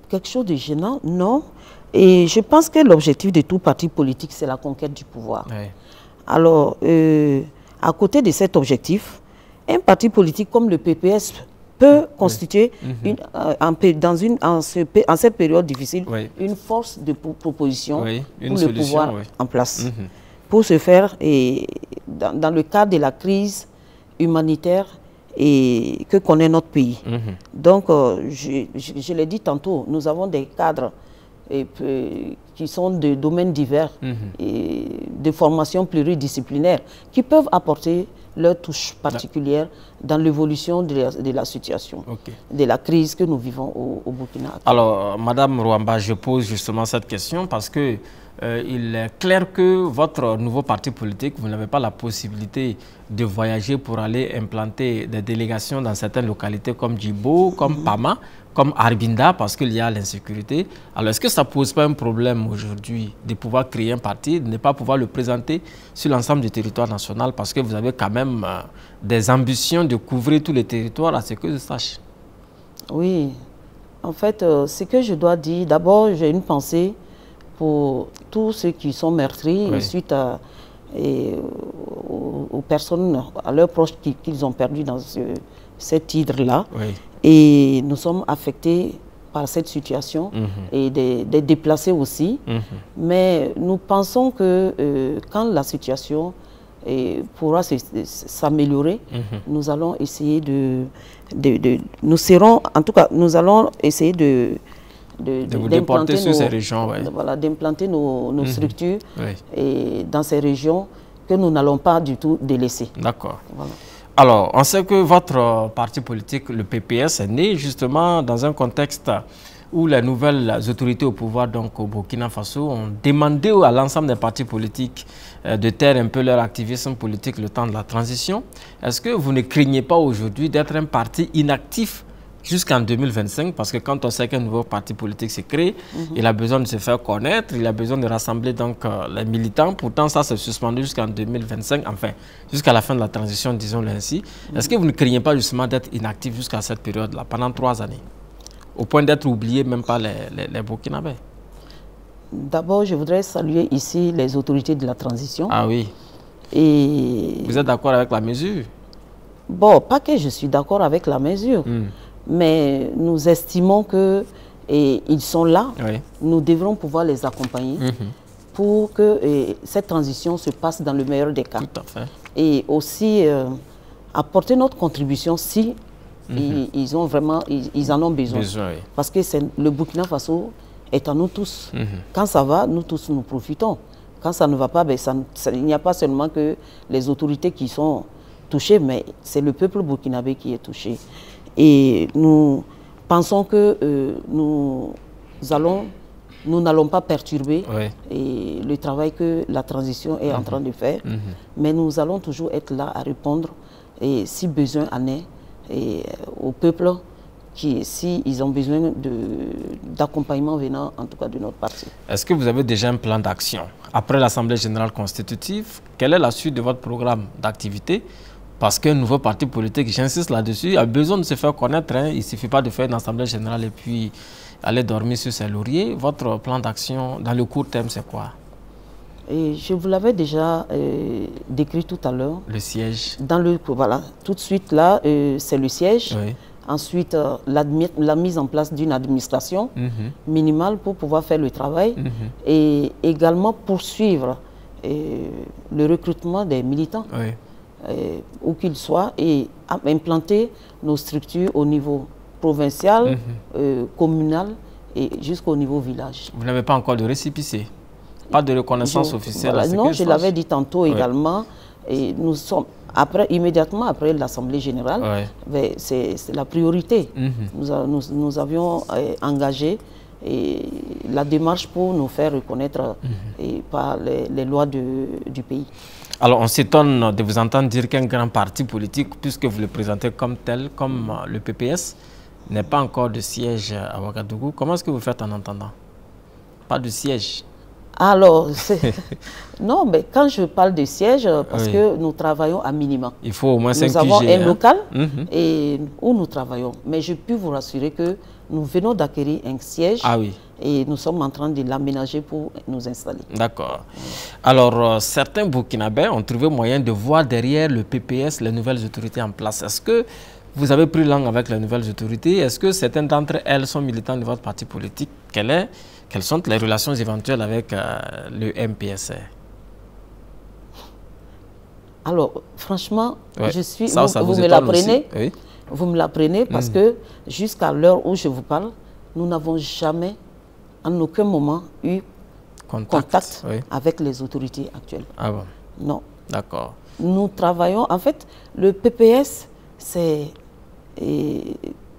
[SPEAKER 2] Quelque chose de gênant? Non. Et je pense que l'objectif de tout parti politique, c'est la conquête du pouvoir. Alors, à côté de cet objectif, un parti politique comme le PPS peut constituer, en cette période difficile, une force de proposition pour le pouvoir en place. Pour ce faire, et dans le cadre de la crise humanitaire que connaît notre pays. Donc, je l'ai dit tantôt, nous avons des cadres qui sont de domaines divers et de formations pluridisciplinaires qui peuvent apporter leur touche particulière dans l'évolution de la situation, de la crise que nous vivons au Burkina.
[SPEAKER 1] Alors, Madame Rouamba, je pose justement cette question parce que il est clair que votre nouveau parti politique, vous n'avez pas la possibilité de voyager pour aller implanter des délégations dans certaines localités comme Djibo, comme Pama, comme Arbinda, parce qu'il y a l'insécurité. Alors, est-ce que ça ne pose pas un problème aujourd'hui de pouvoir créer un parti, de ne pas pouvoir le présenter sur l'ensemble du territoire national, parce que vous avez quand même des ambitions de couvrir tous les territoires, à ce que je sache? Oui,
[SPEAKER 2] en fait, ce que je dois dire, d'abord, j'ai une pensée pour tous ceux qui sont meurtris suite aux personnes, à leurs proches qu'ils ont perdus dans cet hydre-là. Et nous sommes affectés par cette situation et des déplacés aussi. Mais nous pensons que quand la situation pourra s'améliorer, nous allons essayer nous allons essayer
[SPEAKER 1] de vous déporter sur ces régions.
[SPEAKER 2] Voilà, d'implanter nos structures et dans ces régions que nous n'allons pas du tout délaisser.
[SPEAKER 1] D'accord. Voilà. Alors, on sait que votre parti politique, le PPS, est né justement dans un contexte où les nouvelles autorités au pouvoir, donc au Burkina Faso, ont demandé à l'ensemble des partis politiques de taire un peu leur activisme politique le temps de la transition. Est-ce que vous ne craignez pas aujourd'hui d'être un parti inactif jusqu'en 2025, parce que quand on sait qu'un nouveau parti politique se crée, il a besoin de se faire connaître, il a besoin de rassembler donc les militants. Pourtant, ça s'est suspendu jusqu'en 2025, enfin, jusqu'à la fin de la transition, disons-le ainsi. Est-ce que vous ne craignez pas justement d'être inactif jusqu'à cette période-là, pendant 3 années, au point d'être oublié même par les Burkinabés?
[SPEAKER 2] D'abord, je voudrais saluer ici les autorités de la transition.
[SPEAKER 1] Ah oui.
[SPEAKER 2] Et
[SPEAKER 1] vous êtes d'accord avec la mesure?
[SPEAKER 2] Bon, pas que je suis d'accord avec la mesure. Mais nous estimons que et ils sont là,
[SPEAKER 1] oui.
[SPEAKER 2] nous devrons pouvoir les accompagner pour que cette transition se passe dans le meilleur des cas.
[SPEAKER 1] Tout à fait.
[SPEAKER 2] Et aussi apporter notre contribution si ils en ont besoin.
[SPEAKER 1] Oui.
[SPEAKER 2] Parce que le Burkina Faso est à nous tous. Quand ça va, nous tous nous profitons. Quand ça ne va pas, ben, il n'y a pas seulement que les autorités qui sont touchées, mais c'est le peuple burkinabé qui est touché. Et nous pensons que nous n'allons pas perturber le travail que la transition est en train de faire, mais nous allons toujours être là à répondre, et si besoin en est, au peuple s'ils ont besoin d'accompagnement venant en tout cas de notre parti.
[SPEAKER 1] Est-ce que vous avez déjà un plan d'action? Après l'Assemblée générale constitutive, quelle est la suite de votre programme d'activité? Parce qu'un nouveau parti politique, j'insiste là-dessus, a besoin de se faire connaître. Il ne suffit pas de faire une Assemblée générale et puis aller dormir sur ses lauriers. Votre plan d'action dans le court terme, c'est quoi?
[SPEAKER 2] Et je vous l'avais déjà décrit tout à l'heure.
[SPEAKER 1] Le siège.
[SPEAKER 2] Voilà, tout de suite là, c'est le siège.
[SPEAKER 1] Oui.
[SPEAKER 2] Ensuite, la mise en place d'une administration minimale pour pouvoir faire le travail et également poursuivre le recrutement des militants, où qu'ils soient, et implanter nos structures au niveau provincial, communal et jusqu'au niveau village.
[SPEAKER 1] Vous n'avez pas encore de récépissé? Pas de reconnaissance officielle?
[SPEAKER 2] Voilà, non, je l'avais dit tantôt également. Et nous sommes immédiatement après l'Assemblée générale, c'est la priorité. Nous avions engagé la démarche pour nous faire reconnaître par les lois du pays.
[SPEAKER 1] Alors, on s'étonne de vous entendre dire qu'un grand parti politique, puisque vous le présentez comme tel, comme le PPS, n'est pas encore de siège à Ouagadougou. Comment est-ce que vous faites en entendant? Pas de siège?
[SPEAKER 2] Alors, non, mais quand je parle de siège, parce que nous travaillons à minima.
[SPEAKER 1] Il faut au moins 5 QG.
[SPEAKER 2] Nous avons un local où nous travaillons. Mais je peux vous rassurer que nous venons d'acquérir un siège et nous sommes en train de l'aménager pour nous installer. D'accord.
[SPEAKER 1] Alors, certains Burkinabés ont trouvé moyen de voir derrière le PPS les nouvelles autorités en place. Est-ce que vous avez pris langue avec les nouvelles autorités? Est-ce que certains d'entre elles sont militants de votre parti politique? Quelles sont les relations éventuelles avec le MPSR?
[SPEAKER 2] Alors, franchement, je suis... Vous me l'apprenez, vous me l'apprenez parce que jusqu'à l'heure où je vous parle, nous n'avons jamais, en aucun moment, eu contact avec les autorités actuelles.
[SPEAKER 1] Ah bon?
[SPEAKER 2] Non.
[SPEAKER 1] D'accord.
[SPEAKER 2] Nous travaillons... En fait, le PPS, c'est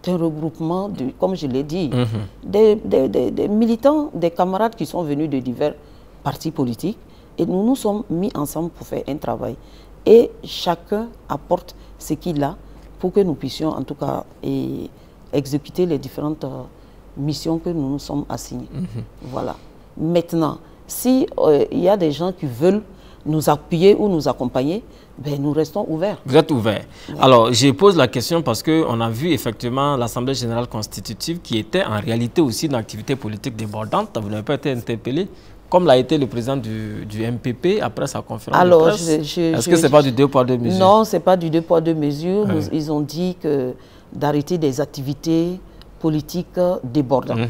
[SPEAKER 2] un regroupement, comme je l'ai dit, des militants, des camarades qui sont venus de divers partis politiques, et nous nous sommes mis ensemble pour faire un travail. Et chacun apporte ce qu'il a pour que nous puissions en tout cas exécuter les différentes missions que nous nous sommes assignées. Voilà. Maintenant, si il y a des gens qui veulent nous appuyer ou nous accompagner, ben, nous restons ouverts.
[SPEAKER 1] Vous êtes ouverts. Oui. Alors, je pose la question parce qu'on a vu effectivement l'Assemblée générale constitutive qui était en réalité aussi une activité politique débordante. Vous n'avez pas été interpellé, comme l'a été le président du MPP après sa conférence de presse. Est-ce que ce n'est pas du deux poids deux mesures?
[SPEAKER 2] Non, ce n'est pas du deux poids deux mesures. Ils ont dit d'arrêter des activités politiques débordantes.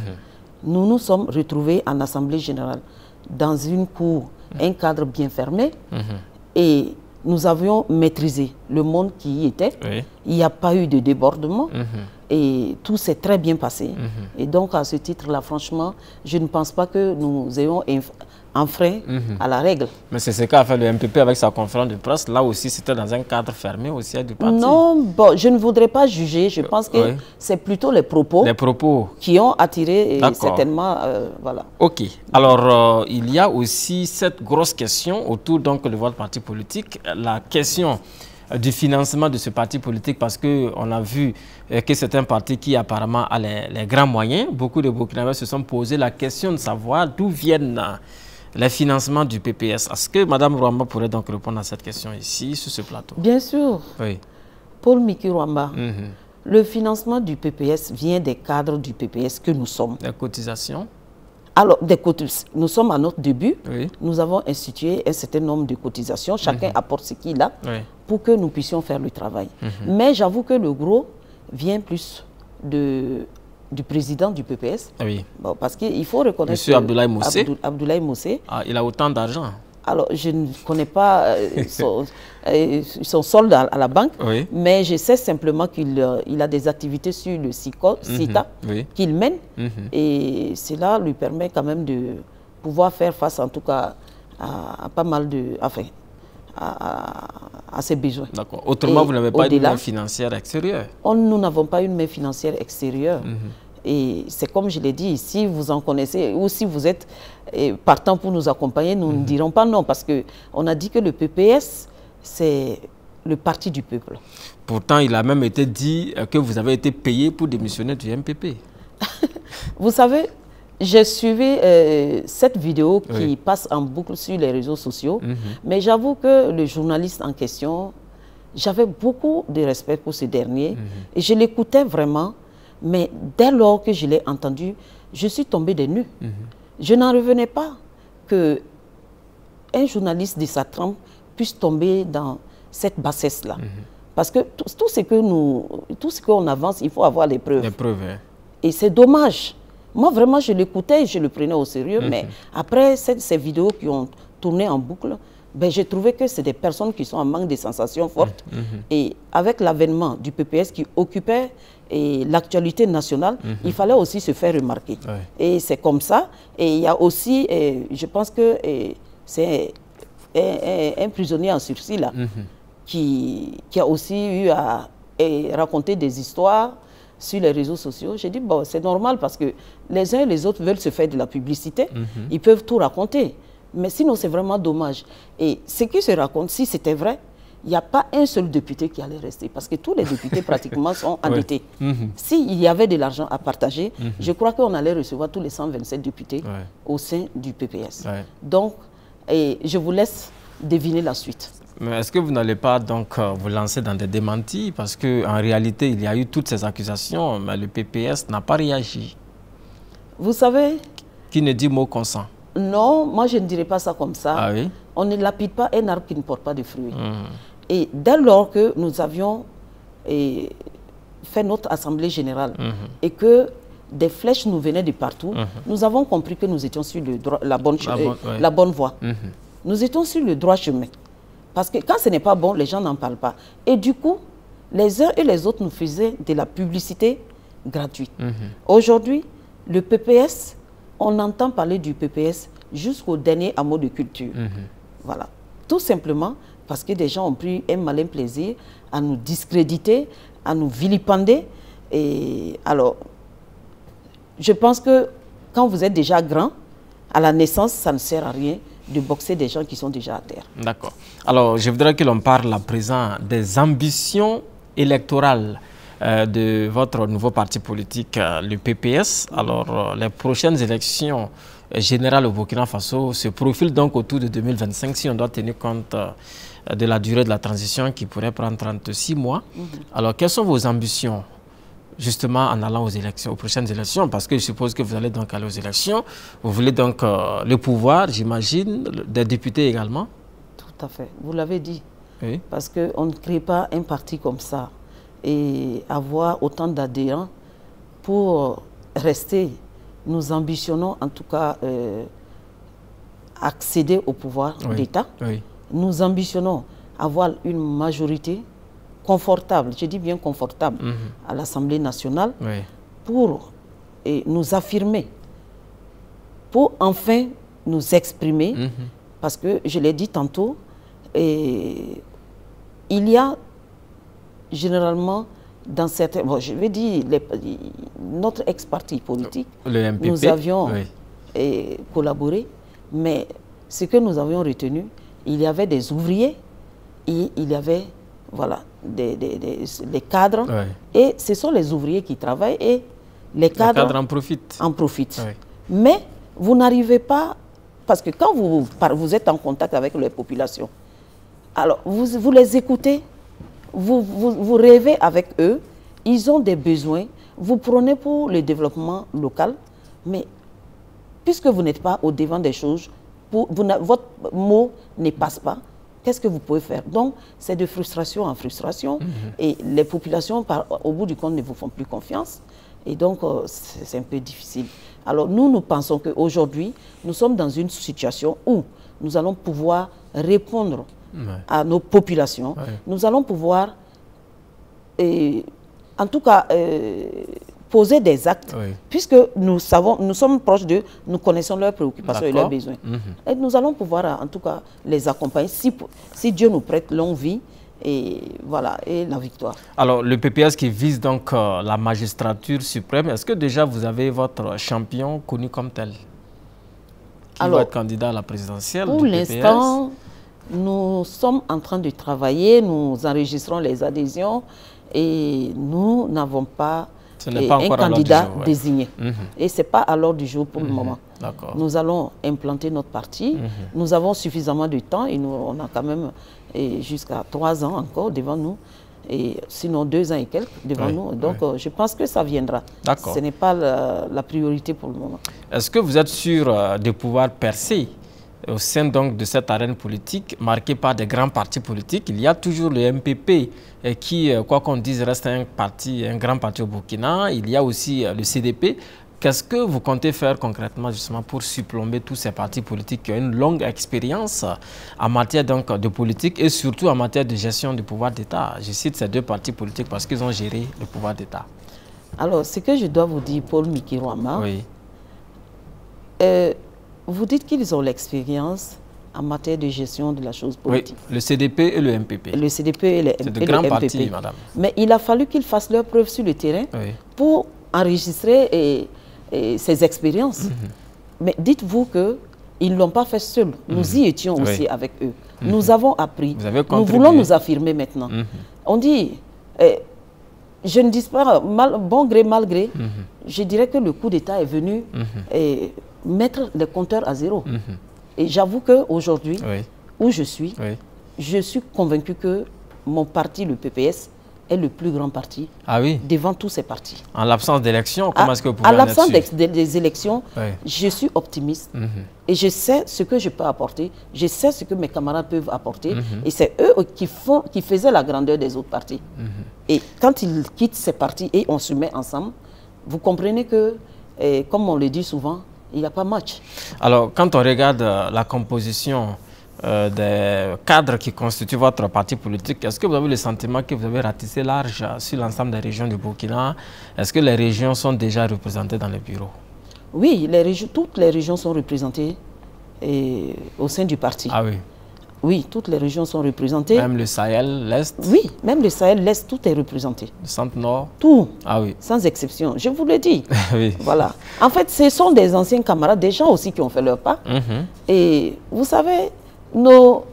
[SPEAKER 2] Nous nous sommes retrouvés en Assemblée générale dans une cour, un cadre bien fermé, et nous avions maîtrisé le monde qui y était. Il n'y a pas eu de débordement et tout s'est très bien passé. Et donc, à ce titre-là, franchement, je ne pense pas que nous ayons enfreint à la règle.
[SPEAKER 1] Mais c'est ce qu'a fait le MPP avec sa conférence de presse. Là aussi, c'était dans un cadre fermé au siège du parti.
[SPEAKER 2] Non, bon, je ne voudrais pas juger. Je pense que c'est plutôt les propos qui ont attiré certainement... voilà.
[SPEAKER 1] OK. Alors, il y a aussi cette grosse question autour donc, de votre parti politique. La question du financement de ce parti politique, parce qu'on a vu que c'est un parti qui apparemment a les grands moyens. Beaucoup de Burkinabés se sont posé la question de savoir d'où viennent les financements du PPS. Est-ce que Mme Rwamba pourrait donc répondre à cette question ici, sur ce plateau?
[SPEAKER 2] Bien sûr.
[SPEAKER 1] Oui.
[SPEAKER 2] Paul Miki Rwamba, le financement du PPS vient des cadres du PPS que nous sommes.
[SPEAKER 1] Des cotisations?
[SPEAKER 2] Alors, nous sommes à notre début. Nous avons institué un certain nombre de cotisations. Chacun apporte ce qu'il a pour que nous puissions faire le travail. Mais j'avoue que le gros vient plus de du président du PPS.
[SPEAKER 1] Oui.
[SPEAKER 2] Bon, parce qu'il faut reconnaître...
[SPEAKER 1] Monsieur Abdoulaye Moussé.
[SPEAKER 2] Abdoulaye Moussé.
[SPEAKER 1] Ah, il a autant d'argent.
[SPEAKER 2] Alors, je ne connais pas son solde à la banque,
[SPEAKER 1] oui.
[SPEAKER 2] mais je sais simplement qu'il a des activités sur le CITA
[SPEAKER 1] oui.
[SPEAKER 2] qu'il mène. Et cela lui permet quand même de pouvoir faire face, en tout cas, à pas mal de... Enfin, à ses besoins.
[SPEAKER 1] D'accord. Autrement, vous n'avez pas une main financière extérieure.
[SPEAKER 2] Nous n'avons pas une main financière extérieure. Et c'est comme je l'ai dit, si vous en connaissez ou si vous êtes partant pour nous accompagner, nous ne dirons pas non, parce qu'on a dit que le PPS, c'est le parti du peuple.
[SPEAKER 1] Pourtant, il a même été dit que vous avez été payé pour démissionner du MPP.
[SPEAKER 2] Vous savez, j'ai suivi cette vidéo qui passe en boucle sur les réseaux sociaux, mais j'avoue que le journaliste en question, j'avais beaucoup de respect pour ce dernier, et je l'écoutais vraiment. Mais dès lors que je l'ai entendu, je suis tombée des nues. Je n'en revenais pas qu'un journaliste de sa trempe puisse tomber dans cette bassesse-là. Parce que tout ce qu'on avance, il faut avoir les preuves.
[SPEAKER 1] Les preuves, hein.
[SPEAKER 2] Et c'est dommage. Moi, vraiment, je l'écoutais et je le prenais au sérieux. Mais après ces vidéos qui ont tourné en boucle, ben, j'ai trouvé que c'est des personnes qui sont en manque de sensations fortes. Et avec l'avènement du PPS qui occupait l'actualité nationale, il fallait aussi se faire remarquer. Et c'est comme ça. Et il y a aussi, je pense que c'est un prisonnier en sursis là, qui a aussi eu à raconter des histoires sur les réseaux sociaux. J'ai dit, bon, c'est normal parce que les uns et les autres veulent se faire de la publicité. Ils peuvent tout raconter. Mais sinon, c'est vraiment dommage. Et ce qui se raconte, si c'était vrai, il n'y a pas un seul député qui allait rester. Parce que tous les députés, pratiquement, sont endettés. S'il y avait de l'argent à partager, je crois qu'on allait recevoir tous les 127 députés au sein du PPS. Donc, je vous laisse deviner la suite.
[SPEAKER 1] Mais est-ce que vous n'allez pas donc vous lancer dans des démentis? Parce qu'en réalité, il y a eu toutes ces accusations, mais le PPS n'a pas réagi.
[SPEAKER 2] Vous savez...
[SPEAKER 1] Qui ne dit mot consent?
[SPEAKER 2] Non, moi je ne dirais pas ça comme ça.
[SPEAKER 1] Ah oui?
[SPEAKER 2] On ne lapide pas un arbre qui ne porte pas de fruits. Et dès lors que nous avions fait notre assemblée générale et que des flèches nous venaient de partout, nous avons compris que nous étions sur la bonne voie. Nous étions sur le droit chemin. Parce que quand ce n'est pas bon, les gens n'en parlent pas. Et du coup, les uns et les autres nous faisaient de la publicité gratuite. Aujourd'hui, le PPS, on entend parler du PPS jusqu'au dernier hameau de culture. Voilà. Tout simplement parce que des gens ont pris un malin plaisir à nous discréditer, à nous vilipender. Et alors, je pense que quand vous êtes déjà grand, à la naissance, ça ne sert à rien de boxer des gens qui sont déjà à terre. D'accord.
[SPEAKER 1] Alors, je voudrais que l'on parle à présent des ambitions électorales de votre nouveau parti politique, le PPS. Alors, les prochaines élections générales au Burkina Faso se profilent donc autour de 2025, si on doit tenir compte de la durée de la transition qui pourrait prendre 36 mois. Alors, quelles sont vos ambitions justement en allant aux élections, aux prochaines élections? Parce que je suppose que vous allez donc aller aux élections. Vous voulez donc le pouvoir, j'imagine, des députés également?
[SPEAKER 2] Tout à fait. Vous l'avez dit.
[SPEAKER 1] Oui.
[SPEAKER 2] Parce qu'on ne crée pas un parti comme ça et avoir autant d'adhérents pour rester. Nous ambitionnons en tout cas accéder au pouvoir d'État. Oui. Nous ambitionnons avoir une majorité confortable, je dis bien confortable, à l'Assemblée nationale pour nous affirmer, pour enfin nous exprimer, parce que je l'ai dit tantôt, il y a généralement dans certains... Bon, je vais dire, notre ex-parti politique,
[SPEAKER 1] le MPP,
[SPEAKER 2] nous avions collaboré, mais ce que nous avions retenu, il y avait des ouvriers et il y avait voilà, des cadres. Et ce sont les ouvriers qui travaillent et les cadres
[SPEAKER 1] en profitent.
[SPEAKER 2] En profitent. Mais vous n'arrivez pas... Parce que quand vous êtes en contact avec les populations, alors vous les écoutez, vous rêvez avec eux, ils ont des besoins, vous prenez pour le développement local, mais puisque vous n'êtes pas au devant des choses, votre mot ne passe pas, qu'est-ce que vous pouvez faire? Donc, c'est de frustration en frustration, et les populations, au bout du compte, ne vous font plus confiance. Et donc, c'est un peu difficile. Alors, nous pensons qu'aujourd'hui, nous sommes dans une situation où nous allons pouvoir répondre à nos populations. Nous allons pouvoir, en tout cas, poser des actes, puisque nous sommes proches d'eux, nous connaissons leurs préoccupations et leurs besoins. Et nous allons pouvoir, en tout cas, les accompagner si Dieu nous prête longue vie et voilà, et la victoire.
[SPEAKER 1] Alors, le PPS qui vise donc la magistrature suprême, est-ce que déjà vous avez votre champion connu comme tel qui va être candidat à la présidentielle?
[SPEAKER 2] Pour l'instant, nous sommes en train de travailler, nous enregistrons les adhésions et nous n'avons pas un candidat désigné. Et ce n'est pas à l'ordre du jour pour le moment. Nous allons implanter notre parti. Nous avons suffisamment de temps et on a quand même jusqu'à 3 ans encore devant nous. Et sinon 2 ans et quelques devant nous. Donc je pense que ça viendra. Ce n'est pas la priorité pour le moment.
[SPEAKER 1] Est-ce que vous êtes sûr de pouvoir percer au sein donc de cette arène politique marquée par des grands partis politiques? Il y a toujours le MPP qui, quoi qu'on dise, reste un grand parti au Burkina. Il y a aussi le CDP. Qu'est-ce que vous comptez faire concrètement justement pour surplomber tous ces partis politiques qui ont une longue expérience en matière donc de politique et surtout en matière de gestion du pouvoir d'État? Je cite ces 2 partis politiques parce qu'ils ont géré le pouvoir d'État.
[SPEAKER 2] Alors, ce que je dois vous dire, Paul Mikirouama, vous dites qu'ils ont l'expérience en matière de gestion de la chose politique.
[SPEAKER 1] Oui, le CDP et le MPP.
[SPEAKER 2] Le CDP et le MPP.
[SPEAKER 1] C'est de grands partis, madame.
[SPEAKER 2] Mais il a fallu qu'ils fassent leurs preuves sur le terrain pour enregistrer ces expériences. Mais dites-vous qu'ils ne l'ont pas fait seuls. Nous y étions aussi avec eux. Nous avons appris. Nous voulons nous affirmer maintenant. On dit, je ne dis pas bon gré, mal gré, je dirais que le coup d'État est venu mettre les compteurs à zéro. Et j'avoue qu'aujourd'hui, où je suis convaincu que mon parti, le PPS, est le plus grand parti devant tous ces partis.
[SPEAKER 1] En l'absence d'élections, comment est-ce que vous pouvez
[SPEAKER 2] en l'absence des élections, je suis optimiste et je sais ce que je peux apporter, je sais ce que mes camarades peuvent apporter et c'est eux qui faisaient la grandeur des autres partis. Et quand ils quittent ces partis et on se met ensemble, vous comprenez que, comme on le dit souvent, il n'y a pas match.
[SPEAKER 1] Alors, quand on regarde la composition des cadres qui constituent votre parti politique, est-ce que vous avez le sentiment que vous avez ratissé large sur l'ensemble des régions du Burkina? Est-ce que les régions sont déjà représentées dans les bureaux?
[SPEAKER 2] Oui, toutes les régions sont représentées au sein du parti.
[SPEAKER 1] Ah oui?
[SPEAKER 2] Oui, toutes les régions sont représentées.
[SPEAKER 1] Même le Sahel, l'Est?
[SPEAKER 2] Oui, même le Sahel, l'Est, tout est représenté.
[SPEAKER 1] Le Centre-Nord?
[SPEAKER 2] Tout,
[SPEAKER 1] ah oui.
[SPEAKER 2] Sans exception. Je vous le dis.
[SPEAKER 1] Oui.
[SPEAKER 2] Voilà. En fait, ce sont des anciens camarades, des gens aussi qui ont fait leur pas. Et vous savez, nos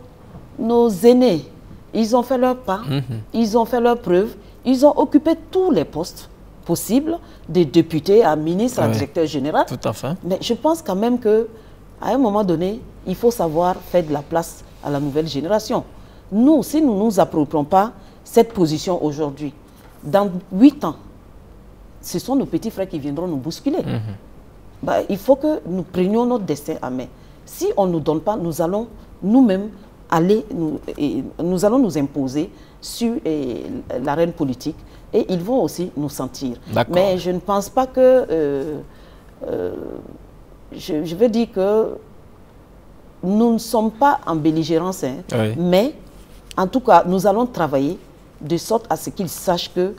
[SPEAKER 2] aînés, ils ont fait leur pas, ils ont fait leurs preuves, ils ont occupé tous les postes possibles, de député à ministre, à directeur général.
[SPEAKER 1] Tout à fait.
[SPEAKER 2] Mais je pense quand même qu'à un moment donné, il faut savoir faire de la place à la nouvelle génération. Nous, si nous ne nous approprions pas cette position aujourd'hui, dans 8 ans, ce sont nos petits frères qui viendront nous bousculer. Il faut que nous prenions notre destin à main. Si on ne nous donne pas, nous allons nous-mêmes nous allons nous imposer sur l'arène politique et ils vont aussi nous sentir. Mais je ne pense pas que... je veux dire que nous ne sommes pas en belligérance, mais en tout cas, nous allons travailler de sorte à ce qu'ils sachent que,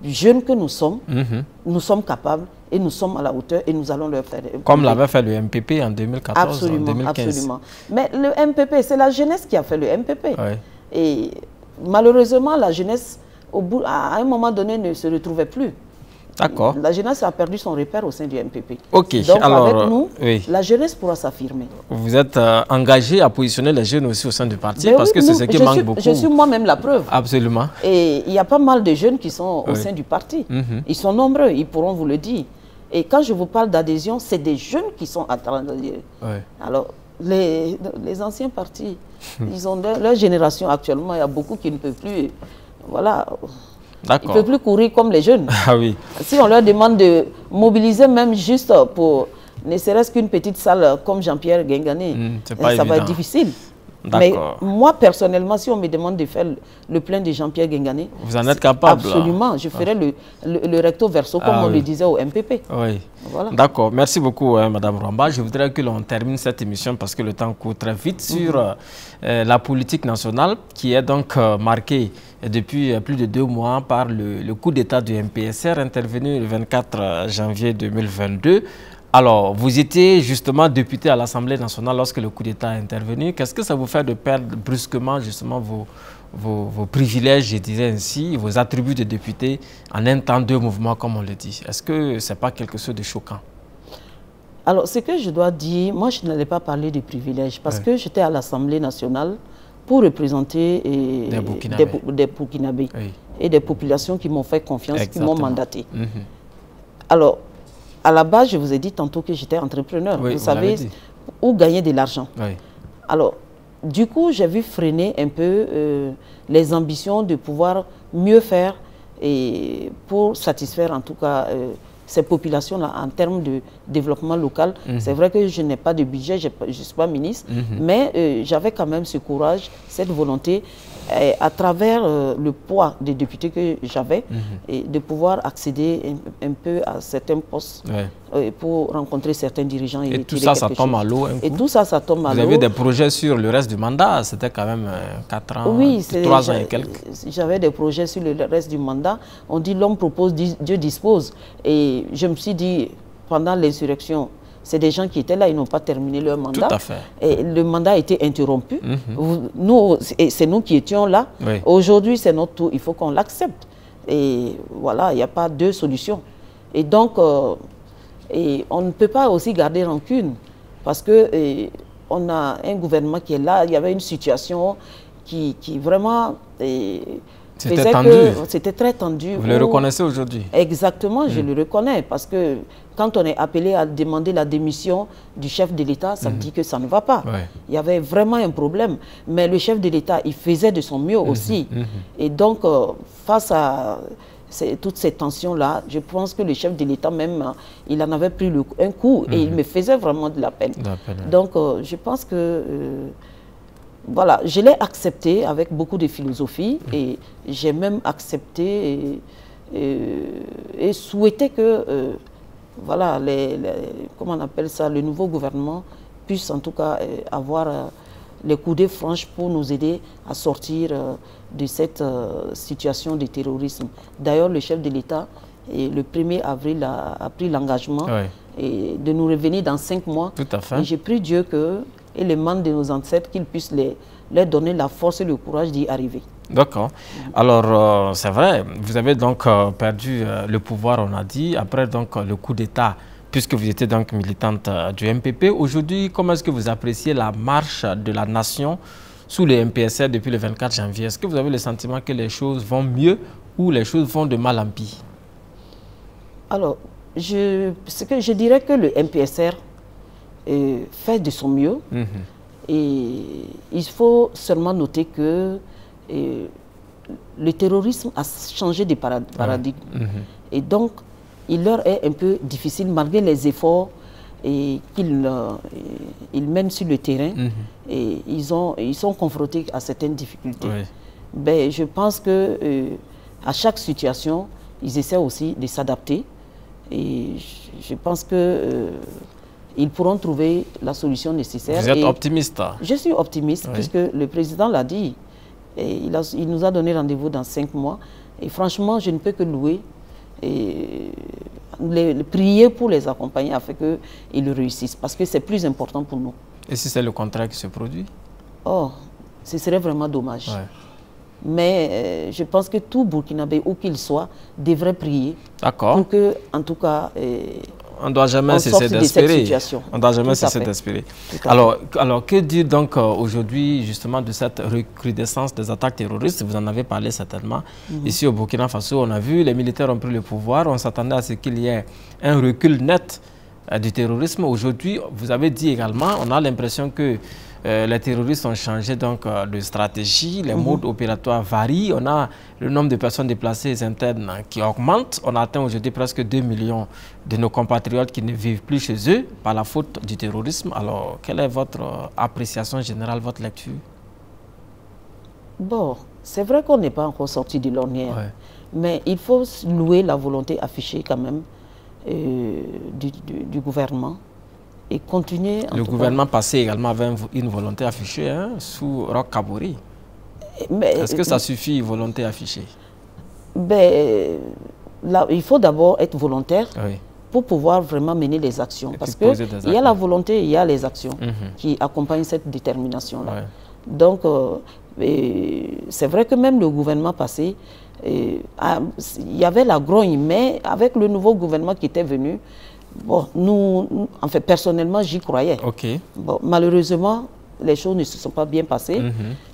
[SPEAKER 2] jeunes que nous sommes capables et nous sommes à la hauteur et nous allons leur faire...
[SPEAKER 1] Comme l'avait fait le MPP en 2014,
[SPEAKER 2] absolument,
[SPEAKER 1] en 2015.
[SPEAKER 2] Absolument. Mais le MPP, c'est la jeunesse qui a fait le MPP. Et malheureusement, la jeunesse, à un moment donné, ne se retrouvait plus.
[SPEAKER 1] D'accord.
[SPEAKER 2] La jeunesse a perdu son repère au sein du MPP.
[SPEAKER 1] Ok.
[SPEAKER 2] Donc
[SPEAKER 1] alors,
[SPEAKER 2] avec nous, la jeunesse pourra s'affirmer.
[SPEAKER 1] Vous êtes engagé à positionner les jeunes aussi au sein du parti parce que c'est ce qui manque beaucoup.
[SPEAKER 2] Je suis moi-même la preuve.
[SPEAKER 1] Absolument.
[SPEAKER 2] Et il y a pas mal de jeunes qui sont au sein du parti. Ils sont nombreux, ils pourront vous le dire. Et quand je vous parle d'adhésion, c'est des jeunes qui sont en train d'adhérer. Alors, les anciens partis, ils ont leur génération actuellement, il y a beaucoup qui ne peuvent plus... Voilà. Ils ne peuvent plus courir comme les jeunes.
[SPEAKER 1] Ah oui.
[SPEAKER 2] Si on leur demande de mobiliser même juste pour ne serait-ce qu'une petite salle comme Jean-Pierre Guingané, ça va être difficile. Mais moi, personnellement, si on me demande de faire le plein de Jean-Pierre Guingané,
[SPEAKER 1] vous en êtes capable?
[SPEAKER 2] Absolument. Je ferai le recto verso, comme on le disait au MPP.
[SPEAKER 1] Oui.
[SPEAKER 2] Voilà.
[SPEAKER 1] D'accord. Merci beaucoup, Madame Rwamba. Je voudrais que l'on termine cette émission parce que le temps court très vite sur la politique nationale qui est donc marquée depuis plus de 2 mois par le coup d'État du MPSR intervenu le 24 janvier 2022. Alors, vous étiez justement député à l'Assemblée nationale lorsque le coup d'État est intervenu. Qu'est-ce que ça vous fait de perdre brusquement justement vos privilèges, je dirais ainsi, vos attributs de député en un temps 2 mouvements, comme on le dit? Est-ce que ce n'est pas quelque chose de choquant?
[SPEAKER 2] Alors, ce que je dois dire, moi je n'allais pas parler de privilèges parce que j'étais à l'Assemblée nationale pour représenter des Burkinabés et des populations qui m'ont fait confiance, qui m'ont mandaté. Alors, à la base, je vous ai dit tantôt que j'étais entrepreneur. Vous savez, où gagner de l'argent. Alors, du coup, j'ai vu freiner un peu les ambitions de pouvoir mieux faire et pour satisfaire en tout cas ces populations-là en termes de développement local. C'est vrai que je n'ai pas de budget, je ne suis pas ministre, mais j'avais quand même ce courage, cette volonté à travers le poids des députés que j'avais et de pouvoir accéder un peu à certains postes pour rencontrer certains dirigeants.
[SPEAKER 1] Et tout ça, ça tombe à l'eau.
[SPEAKER 2] Et tout ça, ça tombe à l'eau.
[SPEAKER 1] Vous avez des projets sur le reste du mandat, c'était quand même 4 ans, 3 ans et quelques.
[SPEAKER 2] J'avais des projets sur le reste du mandat. On dit l'homme propose, Dieu dispose. Et je me suis dit, pendant l'insurrection, c'est des gens qui étaient là, ils n'ont pas terminé leur mandat.
[SPEAKER 1] Tout à fait.
[SPEAKER 2] Et le mandat a été interrompu. Nous, c'est nous qui étions là. Aujourd'hui, c'est notre tour, il faut qu'on l'accepte. Et voilà, il n'y a pas 2 solutions. Et donc, on ne peut pas aussi garder rancune parce que on a un gouvernement qui est là. Il y avait une situation qui vraiment...
[SPEAKER 1] C'était tendu.
[SPEAKER 2] C'était très tendu.
[SPEAKER 1] Vous le reconnaissez aujourd'hui?
[SPEAKER 2] Exactement, je le reconnais parce que quand on est appelé à demander la démission du chef de l'État, ça me dit que ça ne va pas. Il y avait vraiment un problème. Mais le chef de l'État, il faisait de son mieux aussi. Et donc, face à toutes ces tensions-là, je pense que le chef de l'État même, il en avait pris un coup et il me faisait vraiment de la peine. Donc, je pense que... voilà, je l'ai accepté avec beaucoup de philosophie et j'ai même accepté et souhaité que, voilà, comment on appelle ça, le nouveau gouvernement puisse en tout cas avoir les coudées franches pour nous aider à sortir de cette situation de terrorisme. D'ailleurs, le chef de l'État, le 1er avril, a pris l'engagement de nous revenir dans 5 mois.
[SPEAKER 1] Tout à fait.
[SPEAKER 2] Et j'ai prié Dieu et les membres de nos ancêtres, qu'ils puissent leur donner la force et le courage d'y arriver.
[SPEAKER 1] D'accord. Alors, c'est vrai, vous avez donc perdu le pouvoir, on a dit, après donc le coup d'État, puisque vous étiez donc militante du MPP. Aujourd'hui, comment est-ce que vous appréciez la marche de la nation sous le MPSR depuis le 24 janvier? Est-ce que vous avez le sentiment que les choses vont mieux ou les choses vont de mal en pis? Alors,
[SPEAKER 2] je dirais que le MPSR fait de son mieux. Et il faut seulement noter que le terrorisme a changé de paradigme. Et donc, il leur est un peu difficile, malgré les efforts qu'ils mènent sur le terrain. Et ils sont confrontés à certaines difficultés. Ben, je pense que à chaque situation, ils essaient aussi de s'adapter. Et je pense que ils pourront trouver la solution nécessaire.
[SPEAKER 1] Vous êtes optimiste?
[SPEAKER 2] Je suis optimiste, puisque le président l'a dit. Et il nous a donné rendez-vous dans 5 mois. Et franchement, je ne peux que louer et prier pour les accompagner afin qu'ils réussissent. Parce que c'est plus important pour nous.
[SPEAKER 1] Et si c'est le contraire qui se produit?
[SPEAKER 2] Oh, ce serait vraiment dommage. Mais je pense que tout Burkinabé, où qu'il soit, devrait prier.
[SPEAKER 1] D'accord.
[SPEAKER 2] Pour que, en tout cas...
[SPEAKER 1] on ne doit jamais cesser d'espérer. On ne doit jamais cesser d'espérer. Alors, que dire donc aujourd'hui justement de cette recrudescence des attaques terroristes? Vous en avez parlé certainement. Ici au Burkina Faso, on a vu, les militaires ont pris le pouvoir. On s'attendait à ce qu'il y ait un recul net du terrorisme. Aujourd'hui, vous avez dit également, on a l'impression que les terroristes ont changé donc de stratégie, les modes opératoires varient, on a le nombre de personnes déplacées internes qui augmente, on a atteint aujourd'hui presque 2 millions de nos compatriotes qui ne vivent plus chez eux par la faute du terrorisme. Alors, quelle est votre appréciation générale, votre lecture?
[SPEAKER 2] Bon, c'est vrai qu'on n'est pas encore sorti de l'ornière, mais il faut louer la volonté affichée quand même du gouvernement et continuer...
[SPEAKER 1] Le gouvernement passé également avait une volonté affichée sous Roch Kabore. Est-ce que ça suffit, volonté affichée?
[SPEAKER 2] Ben, là, il faut d'abord être volontaire pour pouvoir vraiment mener les actions. Parce qu'il y a la volonté, il y a les actions qui accompagnent cette détermination-là. Donc, c'est vrai que même le gouvernement passé, il y avait la grogne, mais avec le nouveau gouvernement qui était venu, bon, nous, en fait, personnellement, j'y croyais. Bon, malheureusement, les choses ne se sont pas bien passées,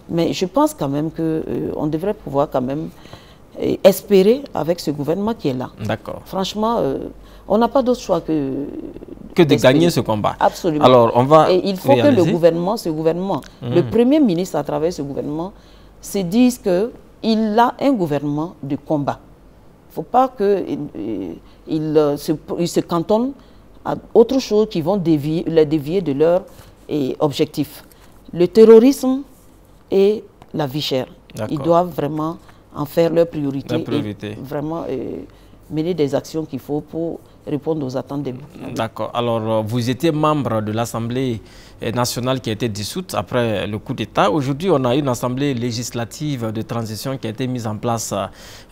[SPEAKER 2] mais je pense quand même qu'on devrait pouvoir quand même espérer avec ce gouvernement qui est là.
[SPEAKER 1] D'accord.
[SPEAKER 2] Franchement, on n'a pas d'autre choix que
[SPEAKER 1] de gagner ce combat.
[SPEAKER 2] Absolument.
[SPEAKER 1] Alors, on va
[SPEAKER 2] Et il faut que le gouvernement, le Premier ministre à travers ce gouvernement, se dise qu'il a un gouvernement de combat. Il ne faut pas qu'il se cantonne à autre chose qui vont les dévier de leur objectif. Le terrorisme et la vie chère. Ils doivent vraiment en faire leur priorité. Et vraiment mener des actions qu'il faut pour répondre aux attentes des Burkinabés.
[SPEAKER 1] D'accord. Alors, vous étiez membre de l'Assemblée nationale qui a été dissoute après le coup d'État. Aujourd'hui, on a une Assemblée législative de transition qui a été mise en place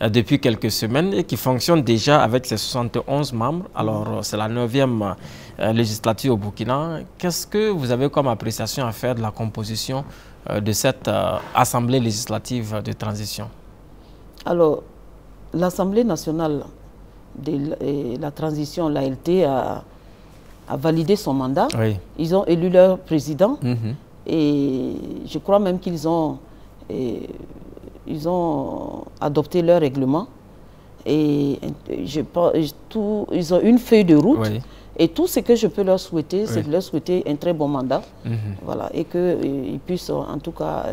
[SPEAKER 1] depuis quelques semaines et qui fonctionne déjà avec ses 71 membres. Alors, c'est la 9e législature au Burkina. Qu'est-ce que vous avez comme appréciation à faire de la composition de cette Assemblée législative de transition?
[SPEAKER 2] Alors, l'Assemblée nationale de la transition, l'ALT, a validé son mandat. Ils ont élu leur président et je crois même qu'ils ont, adopté leur règlement. Et ils ont une feuille de route. Et tout ce que je peux leur souhaiter, c'est de leur souhaiter un très bon mandat. Voilà, et qu'ils puissent en tout cas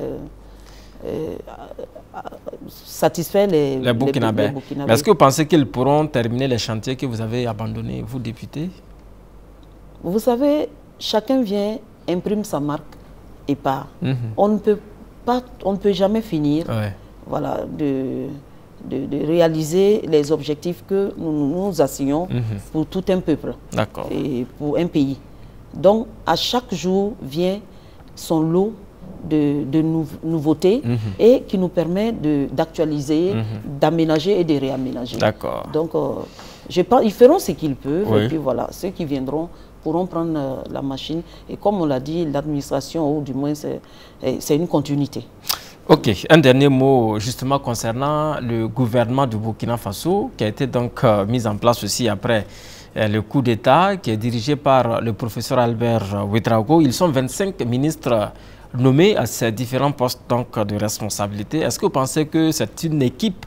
[SPEAKER 2] satisfaire les Burkinabés.
[SPEAKER 1] Est-ce que vous pensez qu'ils pourront terminer les chantiers que vous avez abandonnés, vous, députés?
[SPEAKER 2] Vous savez, chacun vient, imprime sa marque et part. On ne peut jamais finir voilà, de réaliser les objectifs que nous nous assignons pour tout un peuple et pour un pays. Donc, à chaque jour vient son lot de nouveautés et qui nous permet d'actualiser, d'aménager et de réaménager. Donc, je pense ils feront ce qu'ils peuvent et puis voilà, ceux qui viendront pourront prendre la machine. Et comme on l'a dit, l'administration, ou du moins, c'est une continuité.
[SPEAKER 1] Ok, un dernier mot justement concernant le gouvernement du Burkina Faso qui a été donc mis en place aussi après le coup d'État qui est dirigé par le professeur Albert Ouedraogo. Ils sont 25 ministres nommés à ces différents postes donc, de responsabilité. Est-ce que vous pensez que c'est une équipe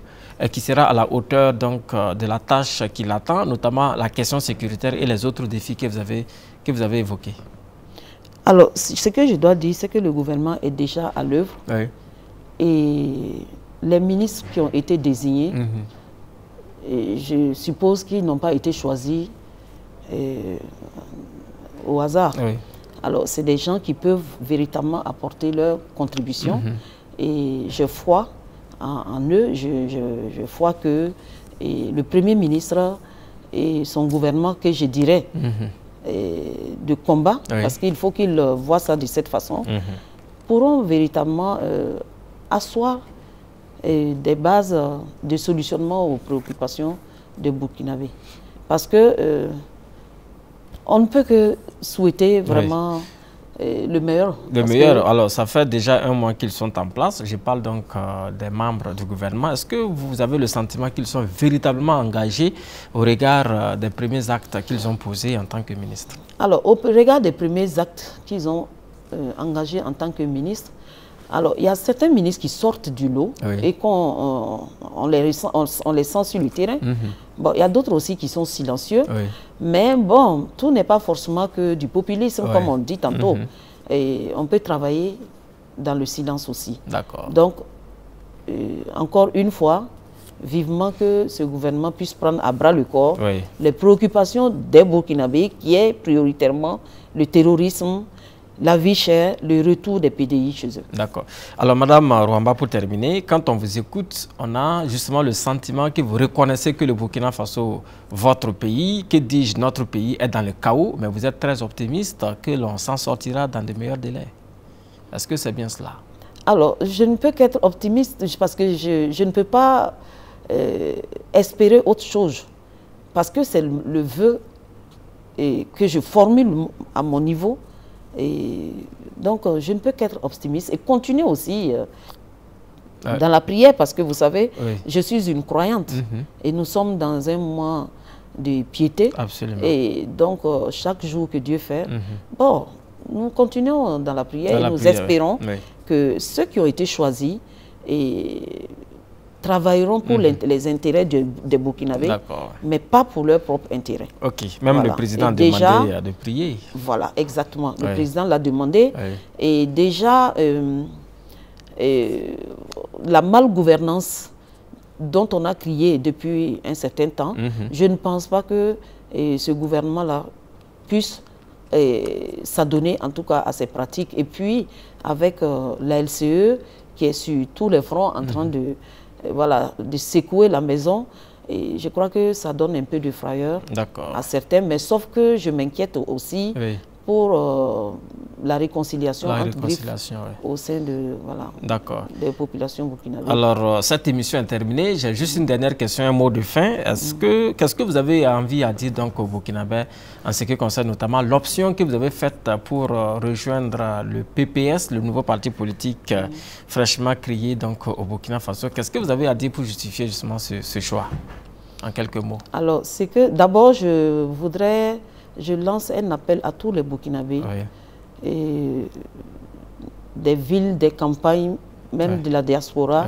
[SPEAKER 1] qui sera à la hauteur donc, de la tâche qui l'attend, notamment la question sécuritaire et les autres défis que vous avez évoqués?
[SPEAKER 2] Alors, ce que je dois dire, c'est que le gouvernement est déjà à l'œuvre. Et les ministres qui ont été désignés, et je suppose qu'ils n'ont pas été choisis au hasard. Alors, c'est des gens qui peuvent véritablement apporter leur contribution. Et je crois en eux, je crois que le Premier ministre et son gouvernement, que je dirais, de combat, parce qu'il faut qu'ils voient ça de cette façon, pourront véritablement asseoir des bases de solutionnement aux préoccupations des Burkinabés. Parce que on ne peut que souhaiter vraiment le meilleur.
[SPEAKER 1] Le meilleur, alors ça fait déjà un mois qu'ils sont en place. Je parle donc des membres du gouvernement. Est-ce que vous avez le sentiment qu'ils sont véritablement engagés au regard des premiers actes qu'ils ont posés en tant que ministre?
[SPEAKER 2] Alors, au regard des premiers actes qu'ils ont engagés en tant que ministre, alors, il y a certains ministres qui sortent du lot et qu'on les sent sur le terrain. Bon, il y a d'autres aussi qui sont silencieux. Mais bon, tout n'est pas forcément que du populisme, comme on dit tantôt. Et on peut travailler dans le silence aussi. Donc, encore une fois, vivement que ce gouvernement puisse prendre à bras le corps les préoccupations des Burkinabés, qui est prioritairement le terrorisme, la vie chère, le retour des PDI chez eux.
[SPEAKER 1] D'accord. Alors, Madame Rwamba, pour terminer, quand on vous écoute, on a justement le sentiment que vous reconnaissez que le Burkina Faso, votre pays, que dis-je, notre pays est dans le chaos, mais vous êtes très optimiste que l'on s'en sortira dans de meilleurs délais. Est-ce que c'est bien cela? Alors,
[SPEAKER 2] je ne peux qu'être optimiste parce que je ne peux pas espérer autre chose. Parce que c'est le vœu que je formule à mon niveau. Et donc, je ne peux qu'être optimiste et continuer aussi dans la prière parce que vous savez, je suis une croyante et nous sommes dans un mois de piété.
[SPEAKER 1] Absolument.
[SPEAKER 2] Et donc, chaque jour que Dieu fait, bon, nous continuons dans la prière et nous espérons que ceux qui ont été choisis travailleront pour les intérêts des Burkinabés, mais pas pour leurs propres intérêts.
[SPEAKER 1] Ok, même le président a demandé de prier.
[SPEAKER 2] Voilà, exactement. Le président l'a demandé. Et déjà, la malgouvernance dont on a crié depuis un certain temps, je ne pense pas que ce gouvernement-là puisse s'adonner en tout cas à ces pratiques. Et puis, avec la LCE qui est sur tous les fronts en train de secouer la maison, et je crois que ça donne un peu de frayeur à certains, mais sauf que je m'inquiète aussi pour la réconciliation au sein de des populations burkinabées.
[SPEAKER 1] Alors, cette émission est terminée. J'ai juste une dernière question, un mot de fin. Qu'est-ce que vous avez envie à dire donc, aux Burkinabés en ce qui concerne notamment l'option que vous avez faite pour rejoindre le PPS, le nouveau parti politique fraîchement créé donc, au Burkina Faso? Qu'est-ce que vous avez à dire pour justifier justement ce choix, en quelques mots?
[SPEAKER 2] Alors, c'est que d'abord, je lance un appel à tous les Burkinabés, des villes, des campagnes, même de la diaspora,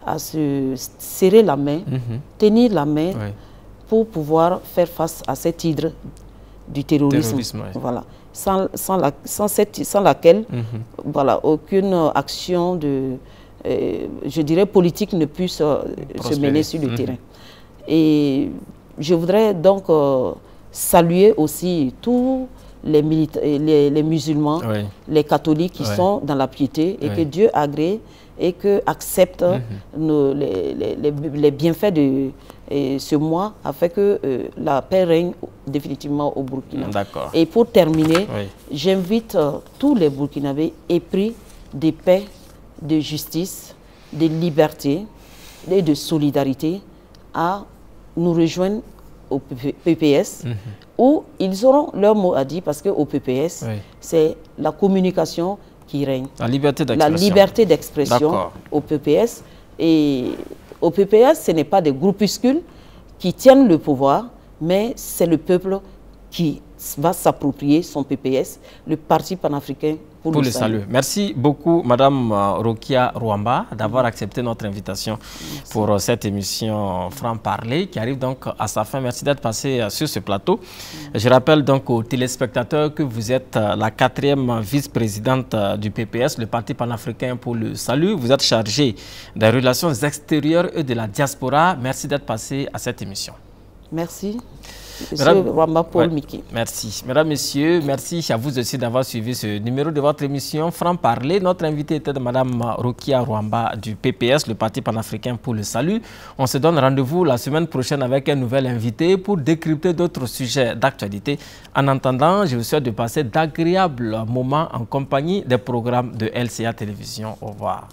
[SPEAKER 2] à se serrer la main, tenir la main pour pouvoir faire face à cette hydre du terrorisme. Voilà. Sans laquelle aucune action je dirais politique ne puisse se mener sur le terrain. Et je voudrais donc saluer aussi tous les musulmans, les catholiques qui sont dans la piété et que Dieu agrée et que accepte les bienfaits de ce mois afin que la paix règne définitivement au Burkina. Et pour terminer, j'invite tous les Burkinabés épris de paix, de justice, de liberté et de solidarité à nous rejoindre au PPS, où ils auront leur mot à dire parce qu'au PPS, c'est la communication qui règne.
[SPEAKER 1] La liberté
[SPEAKER 2] d'expression. La liberté d'expression au PPS. Et au PPS, ce n'est pas des groupuscules qui tiennent le pouvoir, mais c'est le peuple qui va s'approprier son PPS, le Parti panafricain pour le salut.
[SPEAKER 1] Merci beaucoup, Madame Rokia Rwamba, d'avoir accepté notre invitation pour cette émission Franc-Parler qui arrive donc à sa fin. Merci d'être passé sur ce plateau. Je rappelle donc aux téléspectateurs que vous êtes la 4e vice-présidente du PPS, le Parti panafricain pour le salut. Vous êtes chargée des relations extérieures et de la diaspora. Merci d'être passé à cette émission.
[SPEAKER 2] Merci. Monsieur Rwamba Paul Miki.
[SPEAKER 1] Merci. Mesdames, Messieurs, merci à vous aussi d'avoir suivi ce numéro de votre émission Franc-Parler. Notre invité était de Madame Rokia Rwamba du PPS, le Parti panafricain pour le salut. On se donne rendez-vous la semaine prochaine avec un nouvel invité pour décrypter d'autres sujets d'actualité. En attendant, je vous souhaite de passer d'agréables moments en compagnie des programmes de LCA Télévision. Au revoir.